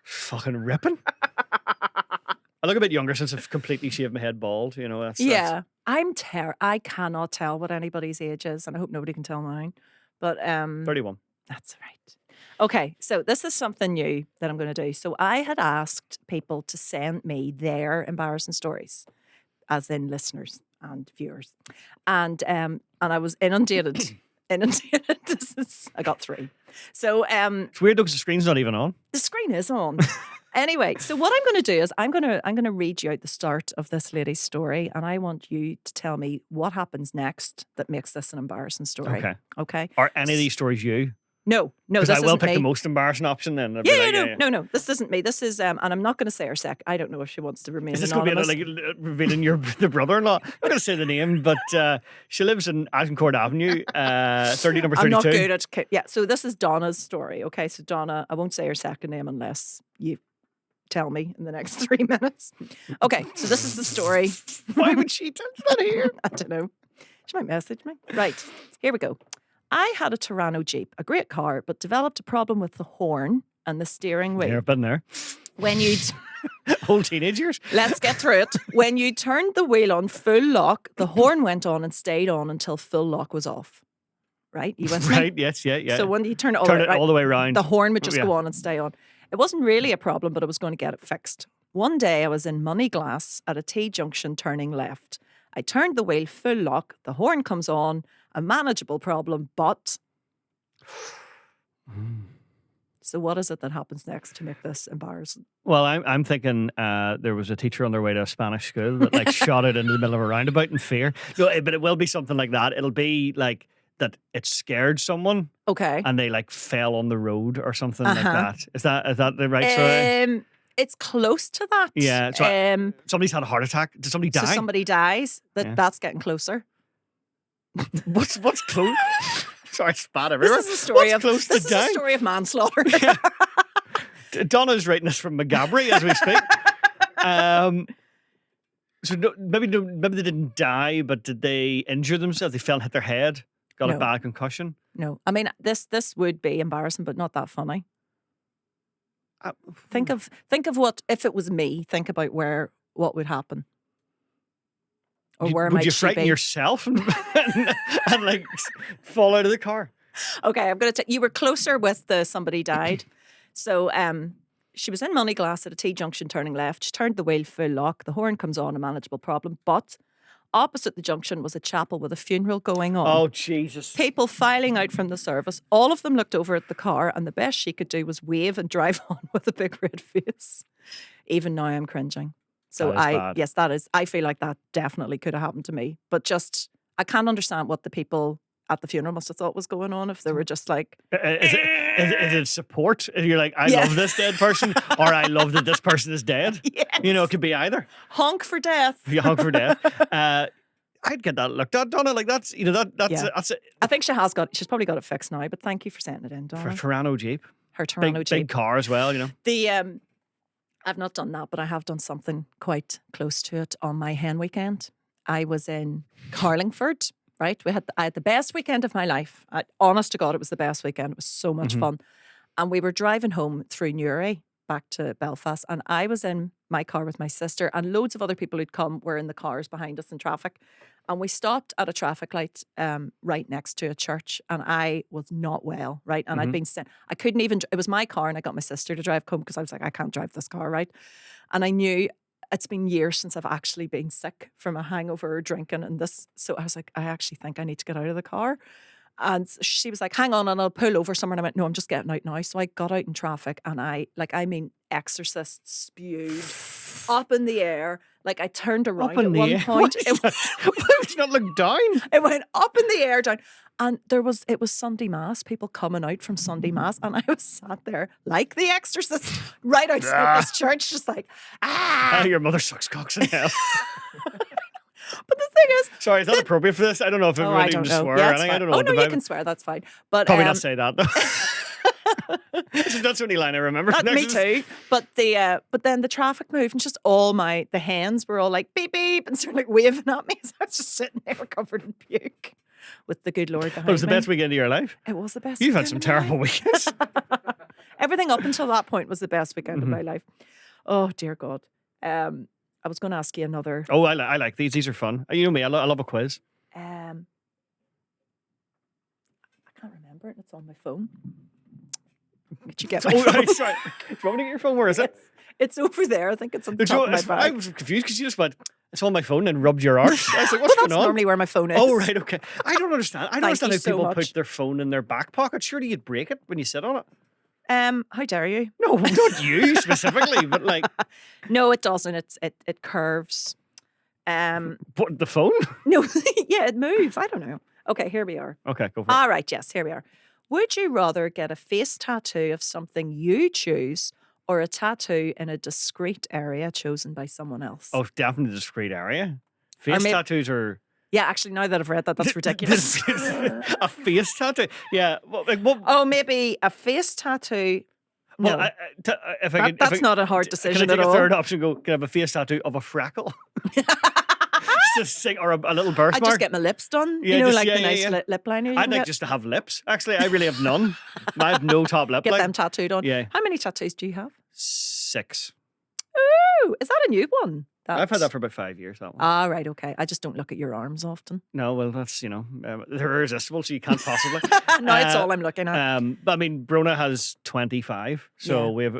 Fucking ripping. I look a bit younger since I've completely shaved my head bald. You know, that's I cannot tell what anybody's age is, and I hope nobody can tell mine. But 31. That's right. Okay, so this is something new that I'm going to do. So I had asked people to send me their embarrassing stories, as in listeners and viewers, and I was inundated. Inundated. I got 3. So It's weird because the screen's not even on. the screen is on. Anyway, so what I'm going to do is I'm going to read you out the start of this lady's story, and I want you to tell me what happens next that makes this an embarrassing story. Okay. Okay. Are any of these stories you? No, Because this I will isn't pick me. the most embarrassing option then. I'd be Yeah, like, no. This isn't me. This is, and I'm not going to say her sec. I don't know if she wants to remain Is this going anonymous. to be like revealing the brother-in-law? I'm not going to say the name, but she lives in Agincourt Avenue, 30 number 32. I'm not good at. Yeah, so this is Donna's story. Okay, so Donna, I won't say her second name unless you tell me in the next 3 minutes. Okay, so this is the story. Why would she tell that here? I don't know. She might message me. Right, here we go. I had a Toronto Jeep, a great car, but developed a problem with the horn and the steering wheel. Yeah, I've been there. When you Whole teenagers. let's get through it. When you turned the wheel on full lock, the horn went on and stayed on until full lock was off. Right? You went Right, yes, yeah. So when you turn it all the way around. the horn would just Yeah. go on and stay on. It wasn't really a problem, but I was going to get it fixed. One day I was in Moneyglass at a T-junction turning left. I turned the wheel full lock, the horn comes on, a manageable problem, but... So what is it that happens next to make this embarrassing? Well, I'm thinking there was a teacher on their way to a Spanish school that like shot it into the middle of a roundabout in fear. No, but it will be something like that. It'll be like that it scared someone Okay. and they like fell on the road or something like that. Is that the right story? It's close to that. Yeah. So somebody's had a heart attack. Did somebody die? So somebody dies. Yeah. That's getting closer. What's close? Sorry, spat everywhere. This is a story What's close to dying? a story of manslaughter. Donna's writing this from McGabry as we speak. Maybe they didn't die, but did they injure themselves? They fell and hit their head, got a No. bad concussion. No, I mean this would be embarrassing, but not that funny. Think of what if it was me. Think about what would happen, or where would might you she frighten be? yourself and like fall out of the car? Okay, I'm going to. You were closer with the somebody died. So she was in Moneyglass at a T-junction turning left. She turned the wheel full lock. The horn comes on, a manageable problem. But opposite the junction was a chapel with a funeral going on. Oh, Jesus. People filing out from the service. All of them looked over at the car, and the best she could do was wave and drive on with a big red face. Even now, I'm cringing. So That is bad. yes, that is. I feel like that definitely could have happened to me. But just, I can't understand what the people at the funeral must have thought was going on if they were just like, Is it support? You're like, I Yeah. love this dead person, or I love that this person is dead. yes, You know, it could be either. honk for death. If you hung for death. I'd get that looked at, Donna. Like that's Yeah. that's it. I think she's probably got it fixed now. But thank you for sending it in, For Donna. a Toronto Jeep. Her Toronto Big Jeep. car as well, you know. The I've not done that, but I have done something quite close to it on my hen weekend. I was in Carlingford, right? I had the best weekend of my life. Honest to God, it was the best weekend. It was so much fun. And we were driving home through Newry back to Belfast, and I was in my car with my sister, and loads of other people who'd come were in the cars behind us in traffic. And we stopped at a traffic light right next to a church, and I was not well, right? And I'd been sent, I couldn't even, it was my car, and I got my sister to drive home because I was like, I can't drive this car, right? And I knew it's been years since I've actually been sick from a hangover or drinking and this. So I was like, I actually think I need to get out of the car. And she was like, hang on, and I'll pull over somewhere. And I went, no, I'm just getting out now. So I got out in traffic, and exorcist spewed up in the air. Like I turned around Up in at the one air? point. Why would you not look down? It went up in the air, down. And it was Sunday Mass, people coming out from Sunday Mass. And I was sat there like the exorcist right outside this church, just like, Oh, your mother sucks cocks in hell. But the thing is, Sorry, is that appropriate for this? I don't know if I everybody don't can know. swear Yeah, or it's anything. I fine. don't know. Oh what no, the you Bible- can swear. That's fine. But Probably not say that though. That's the only line I remember. me too. But but then the traffic moved, and just all the hens were all like beep beep and sort of like waving at me. So I was just sitting there covered in puke with the good Lord behind It was the me. best weekend of your life. It was the best. You've had weekend some of my terrible life. weekends. Everything up until that point was the best weekend of my life. Oh dear God. I was going to ask you another. Oh, I like these. These are fun. You know me. I love a quiz. I can't remember remember it. It's on my phone. Could you get my Oh, phone? right, sorry. Do you want me to get your phone? Where is it? Yes. It's over there. I think it's on the top of my I bag. was confused because you just went, it's on my phone and rubbed your arse. I was like, what's Well, going that's on? normally where my phone is. Oh, right, okay. I don't understand. I don't Thank understand you how so people much. put their phone in their back pocket. Surely you'd break it when you sit on it. How dare you? No, not you specifically, but like. No, it doesn't. It curves. What, the phone? No, yeah, it moves. I don't know. Okay, here we are. Okay, go for it. All right, yes, here we are. Would you rather get a face tattoo of something you choose or a tattoo in a discrete area chosen by someone else? Oh, definitely the discreet area. Face maybe- tattoos are. Yeah, actually, now that I've read that, that's ridiculous. A face tattoo? Yeah. What? Oh, maybe a face tattoo. No, Well, if I could, that's not a hard decision Can I at take a all. third option? Go. Can I have a face tattoo of a freckle? Just a or a little birthmark. I just get my lips done. Yeah, you know, just- like yeah, the yeah, nice yeah. lip liner. You I'd can like get. just to have lips. Actually, I really have none. I have no top lip. Get like, them tattooed on. Yeah. How many tattoos do you have? 6. Oh, is that a new one? I've had that for about 5 years. That one. Ah, right, okay. I just don't look at your arms often. No, well, that's they're irresistible, so you can't possibly. No, it's all I'm looking at. But I mean, Brona has 25, so Yeah. we have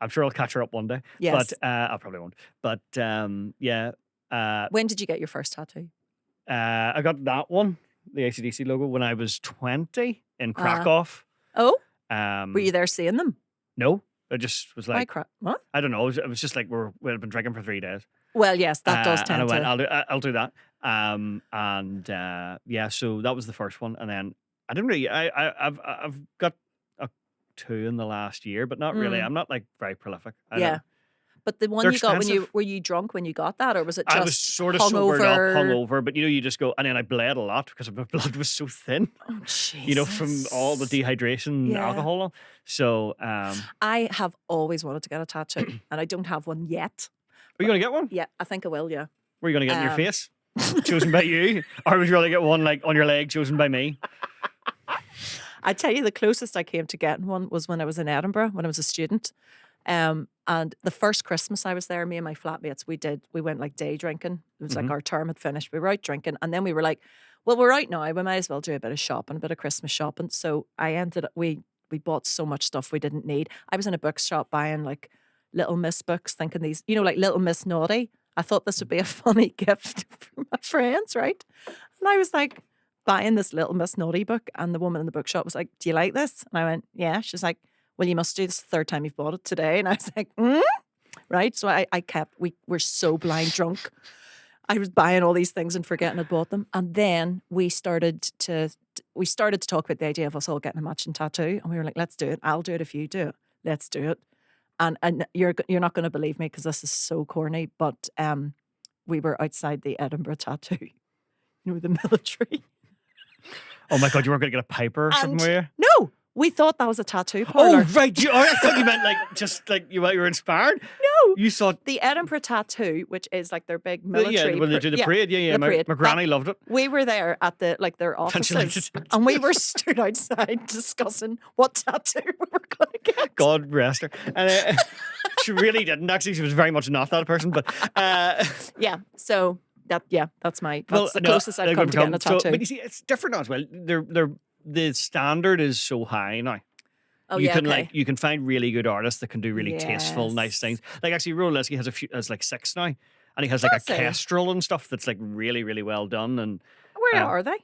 I'm sure I'll catch her up one day. Yes. But I probably won't. But yeah. When did you get your first tattoo? I got that one, the AC/DC logo, when I was 20 in Krakow. Oh, Um, were you there seeing them? No, I just was like, What? I don't know. It was just like we had been drinking for 3 days. Well, yes, that does And tend I went, to. I'll do that. Yeah, so that was the first one, and then I didn't really. I've got a 2 in the last year, but not really. I'm not like very prolific. I Yeah. don't- But the one They're you got when expensive. were you drunk when you got that, or was it just I was sort of sobered up, hungover? hungover, but you just go, and then I bled a lot because my blood was so thin. Oh, Jesus. From all the dehydration, and Yeah. alcohol. So, I have always wanted to get a tattoo, and I don't have one yet. are you going to get one? Yeah, I think I will. Yeah. Were you going to get in your Um, face, chosen by you, or would you rather get one like on your leg, chosen by me? I tell you, the closest I came to getting one was when I was in Edinburgh when I was a student. And the first Christmas I was there, me and my flatmates, we went like day drinking. It was like our term had finished. We were out drinking, and then we were like, well, we're out now. We might as well do a bit of shopping, a bit of Christmas shopping. So I ended up we bought so much stuff we didn't need. I was in a bookshop buying like Little Miss books, thinking these, like Little Miss Naughty. I thought this would be a funny gift for my friends, right? And I was like buying this Little Miss Naughty book, and the woman in the bookshop was like, "Do you like this?" And I went, "Yeah." She's like, "Well, you must do this the third time you've bought it today." And I was like, right. So I kept, we were so blind drunk. I was buying all these things and forgetting I'd bought them. And then we started to talk about the idea of us all getting a matching tattoo. And we were like, let's do it. I'll do it if you do it. Let's do it. And you're not going to believe me because this is so corny, but we were outside the Edinburgh tattoo, the military. Oh my God, you weren't going to get a piper or something, were you? No, we thought that was a tattoo parlor. Oh, right. I thought you meant like just like you were inspired. No. You saw. The Edinburgh tattoo, which is like their big military. Yeah, when they do the parade. Yeah. the My parade. granny loved it. We were there at their And she liked offices, it. and we were stood outside discussing what tattoo we were going to get. God rest her. And she really didn't. Actually, she was very much not that person. But Yeah, so that's the closest I've come to getting a tattoo. but you see, it's different now as well. The standard is so high now. Oh, you yeah, can okay. you can find really good artists that can do really tasteful, nice Yes. things. Like actually, Roleski has like 6 now, and he has like Does a he? kestrel and stuff that's like really, really well done. And Where are they?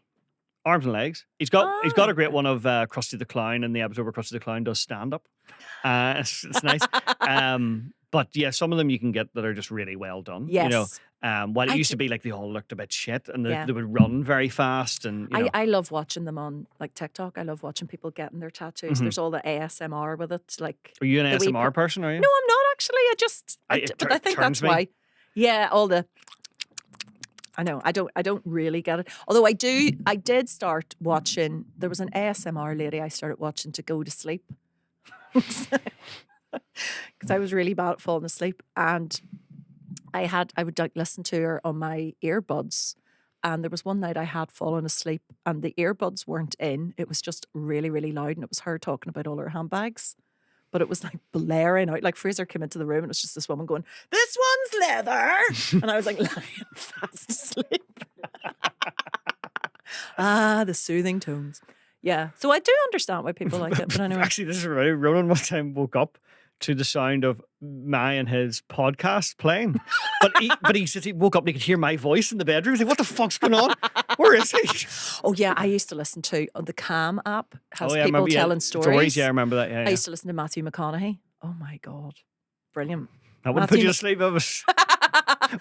arms and legs. He's got a great one of Krusty the Clown in the episode where Krusty the Clown does stand up. It's nice. But yeah, some of them you can get that are just really well done. Yes. While it I used do- to be like they all looked a bit shit and Yeah. they would run very fast and I love watching them on like TikTok. I love watching people getting their tattoos. Mhm. There's all the ASMR with it. Like, Are you an the wee ASMR person? Are you? no, I'm not actually. But I think turns that's me. why. Yeah, all the. I know. I don't really get it. Although I did start watching. There was an ASMR lady I started watching to go to sleep. Because I was really bad at falling asleep, and I would like listen to her on my earbuds. And there was one night I had fallen asleep, and the earbuds weren't in. It was just really, really loud, and it was her talking about all her handbags. But it was like blaring out. Like Fraser came into the room, and it was just this woman going, "This one's leather," and I was like lying fast asleep. The soothing tones. Yeah. So I do understand why people like it. But anyway. Actually, this is right. Ronan one time woke up to the sound of my and his podcast playing. But he said he woke up and he could hear my voice in the bedroom. He's like, what the fuck's going on? Where is he? Oh, yeah. I used to listen to on the Cam app, has I people remember, telling stories. Yeah, I remember that. Yeah, I used to listen to Matthew McConaughey. Oh, my God. Brilliant. I wouldn't put you to sleep. I was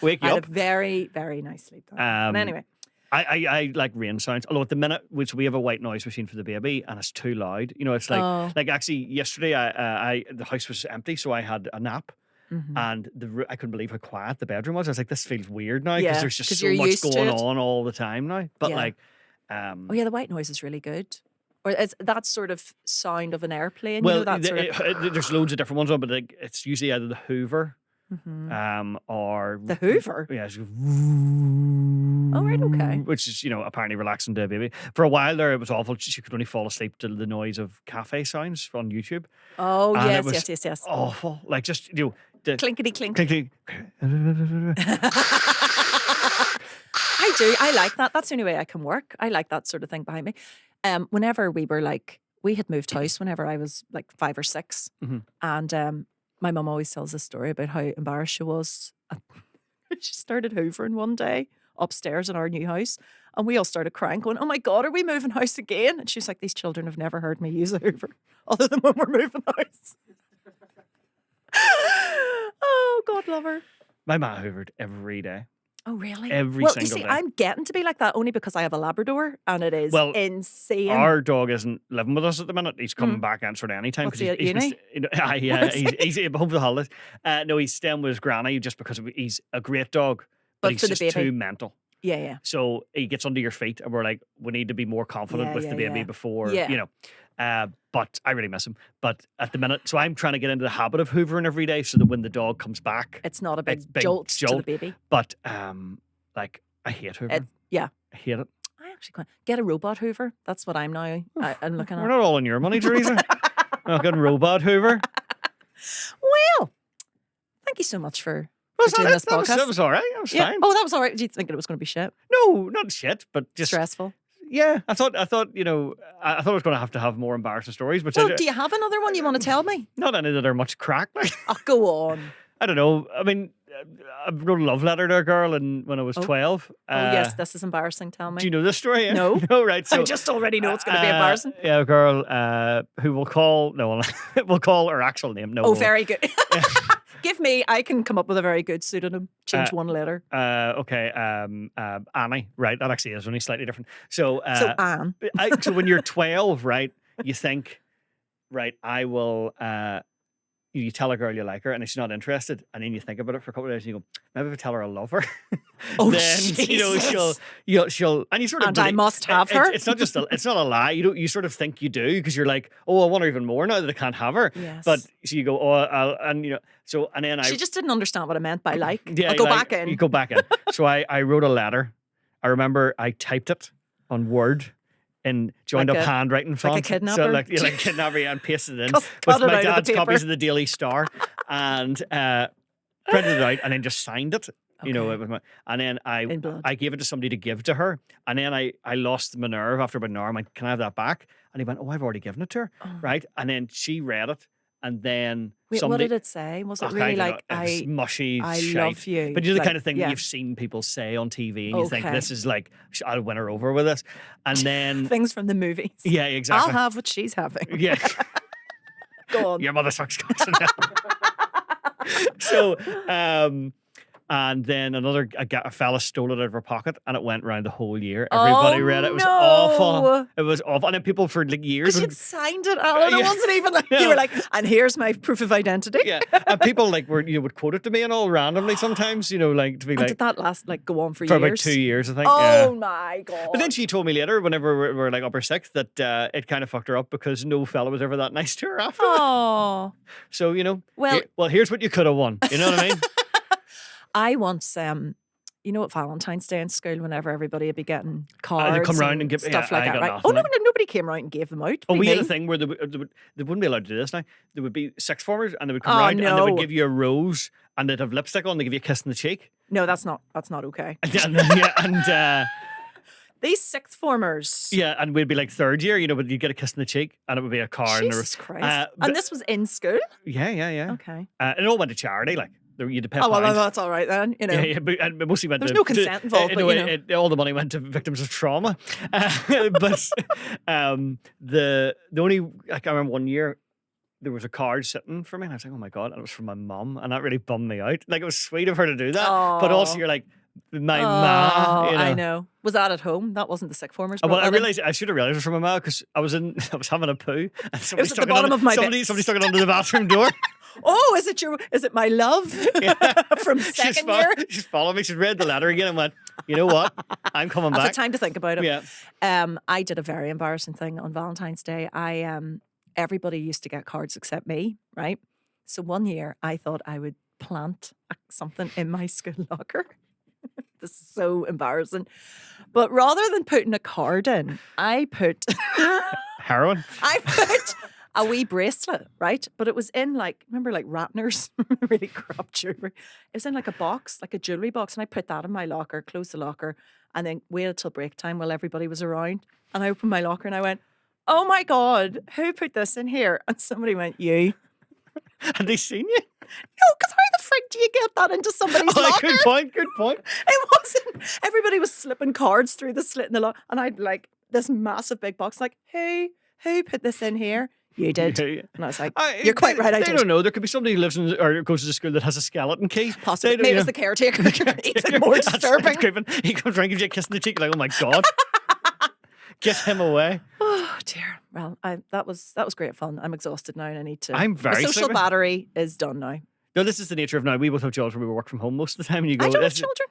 wake you I up. had a very, very nice sleep time. But anyway. I like rain sounds. Although at the minute, which we have a white noise machine for the baby, and it's too loud. You know, it's like actually yesterday, I the house was empty, so I had a nap, and I couldn't believe how quiet the bedroom was. I was like, this feels weird now because there's just so much going on all the time now. But the white noise is really good. Or it's that sort of sound of an airplane. Well, you know, that sort of... there's loads of different ones on, but like, it's usually either the Hoover. Or the Hoover. Yeah. Oh, right, okay. Which is, apparently relaxing to a baby. For a while there, it was awful. She could only fall asleep to the noise of cafe sounds on YouTube. Oh, and yes. Awful. Like just, the clinkety clink. Clinkety. I do. I like that. That's the only way I can work. I like that sort of thing behind me. Whenever we had moved house whenever I was like 5 or 6, and my mum always tells this story about how embarrassed she was. She started hoovering one day upstairs in our new house, and we all started crying, going, "Oh my God, are we moving house again?" And she was like, "These children have never heard me use a hoover other than when we're moving house." Oh, God love her. My ma hoovered every day. Oh, really? Every single day. I'm getting to be like that only because I have a Labrador, and it is insane. Our dog isn't living with us at the minute. He's coming back at sort of any time. What's he at uni? He's home for the holidays. No, he's staying with his granny just because he's a great dog, but he's just too mental. Yeah. So he gets under your feet, and we're like, we need to be more confident with the baby before, But I really miss him. But at the minute, so I'm trying to get into the habit of hoovering every day so that when the dog comes back, it's not a big jolt to the baby. But I hate hoovering. I hate it. I actually can't get a robot hoover. That's what I'm now. I'm looking at. We're not all on your money, Teresa. We're not getting robot hoover. Well, thank you so much for doing this podcast. That was all right. That was fine. Oh, that was all right. Did you think it was going to be shit? No, not shit, but just stressful. Yeah, I thought I thought I was going to have more embarrassing stories. But do you have another one you want to tell me? Not any that are much crack. Like. Oh, go on. I don't know. I mean, I wrote a love letter to a girl when I was 12. Yes, this is embarrassing. Tell me. Do you know this story? No. No, right. So I just already know it's going to be embarrassing. Yeah, a girl who we'll call her actual name. No. Oh, very good. Give me. I can come up with a very good pseudonym. Change one letter. Okay. Annie. Right. That actually is only slightly different. So Anne. So when you're 12, right, you think, right, I will. You tell a girl you like her, and if she's not interested, and then you think about it for a couple of days, and you go, maybe if I tell her I love her, then Jesus. she'll, and you sort of. And I must have her. It's not just it's not a lie. You sort of think you do because you're like, oh, I want her even more now that I can't have her. Yes. But so you go, and then she just didn't understand what I meant by like. Yeah, I'll go back in. You go back in. So I wrote a letter. I remember I typed it on Word. In joined up handwriting font. Like a kidnapper? So like a kidnapper and pasted it in with my dad's copies of the Daily Star and printed it out and then just signed it. Okay. And then I gave it to somebody to give to her. And then I lost my nerve after about an hour. I'm like, can I have that back? And he went, oh, I've already given it to her. Oh. Right? And then she read it. And then what did it say? Was it really like mushy? I shite. Love you? But you're the kind of thing that you've seen people say on TV, and you think this is like I'll win her over with this. And then things from the movies. Yeah, exactly. I'll have what she's having. Yeah. Go on. Your mother sucks cocks. So, and then a fella stole it out of her pocket, and it went around the whole year. Everybody read it. It was awful. It was awful. And then people for like years. Because you'd signed it, Alan. It wasn't even like you were like, and here's my proof of identity. Yeah. And people would quote it to me and all randomly sometimes, like to be like. Did that last go on for years? For about 2 years, I think. Oh my God. But then she told me later, whenever we're like upper sixth, that it kind of fucked her up because no fella was ever that nice to her after. Oh. So, here's what you could have won. You know what I mean? I once, at Valentine's Day in school, whenever everybody would be getting cards, and come round and give stuff like that, right? Nothing. Oh no, nobody came round and gave them out. Oh, we had a thing where they wouldn't be allowed to do this now. There would be sixth formers, and they would come round and they would give you a rose, and they'd have lipstick on. They give you a kiss in the cheek. No, that's not okay. These sixth formers. Yeah, and we'd be like third year, but you'd get a kiss in the cheek, and it would be a card. Jesus Christ. And this was in school? Yeah. Okay. And it all went to charity, like. You had to pay oh, well, that's all right then. Yeah, but and mostly went There's to... no consent involved, but all the money went to victims of trauma. But the only... Like, I remember one year, there was a card sitting for me, and I was like, oh my God, and it was from my mum, and that really bummed me out. Like, it was sweet of her to do that, but also you're like, my ma, I know. Was that at home? That wasn't the sick formers. Well, I should have realized it was from my ma because I was having a poo, and it was at the bottom of my somebody stuck it under the bathroom door. Oh, is it my love from second year? She's followed me. She's read the letter again and went, you know what? I'm coming back. I've had time to think about it. Yeah. I did a very embarrassing thing on Valentine's Day. Everybody used to get cards except me, right? So one year I thought I would plant something in my school locker. This is so embarrassing. But rather than putting a card in, I put... Heroin? I put a wee bracelet, right? But it was in remember Ratner's really crap jewellery? It was in a box, like a jewellery box. And I put that in my locker, closed the locker, and then waited till break time while everybody was around. And I opened my locker and I went, oh my God, who put this in here? And somebody went, you. Had they seen you? No, because how the frick do you get that into somebody's locker? Good point. It wasn't. Everybody was slipping cards through the slit in the locker. And I'd this massive big box, who put this in here? You did. And I was like, you're quite right, I did. I don't know. There could be somebody who lives or goes to the school that has a skeleton key. Possibly. Maybe it's the caretaker. It's more disturbing. He comes around, gives you a kiss in the cheek, like, oh my God. Get him away. Oh dear. Well, that was great fun. I'm exhausted now and I need to... I'm very The social sleepy. battery is done now. No, this is the nature of now. We both have jobs where we work from home most of the time. And you go, I don't have children.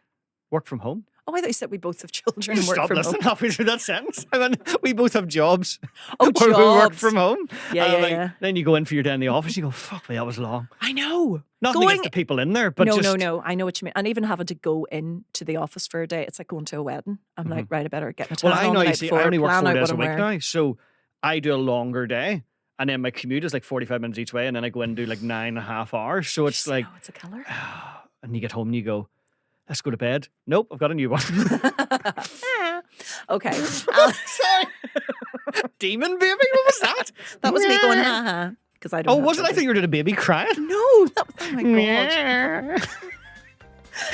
Work from home? Oh, I thought you said we both have children and work Stop from listening home. halfway through that sentence. I mean, we both have jobs. Oh, where we work jobs. from home. Yeah. Then you go in for your day in the office, you go, fuck me, that was long. I know. Nothing against the people in there, but No. I know what you mean. And even having to go into the office for a day, it's like going to a wedding. I'm like, right, I better get my tan Well, I know, on the you night see, before, I only work plan 4 out days what a I'm week wearing. now, so I do a longer day. And then my commute is 45 minutes each way, and then I go in and do 9.5 hours. So it's Oh, it's a killer. And you get home and you go, let's go to bed. Nope, I've got a new one. Okay. Sorry. Demon baby? What was that? That was me going, ha. Because I don't Oh, have was it? I children. thought you were doing a baby crying. No, that was, oh my God.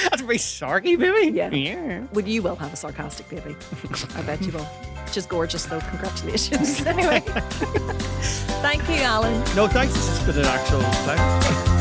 That's very sarky, baby. Yeah. Well, you will have a sarcastic baby. I bet you will. Just gorgeous, though. Congratulations. Anyway. Thank you, Alan. No, thanks. This has been an actual pleasure.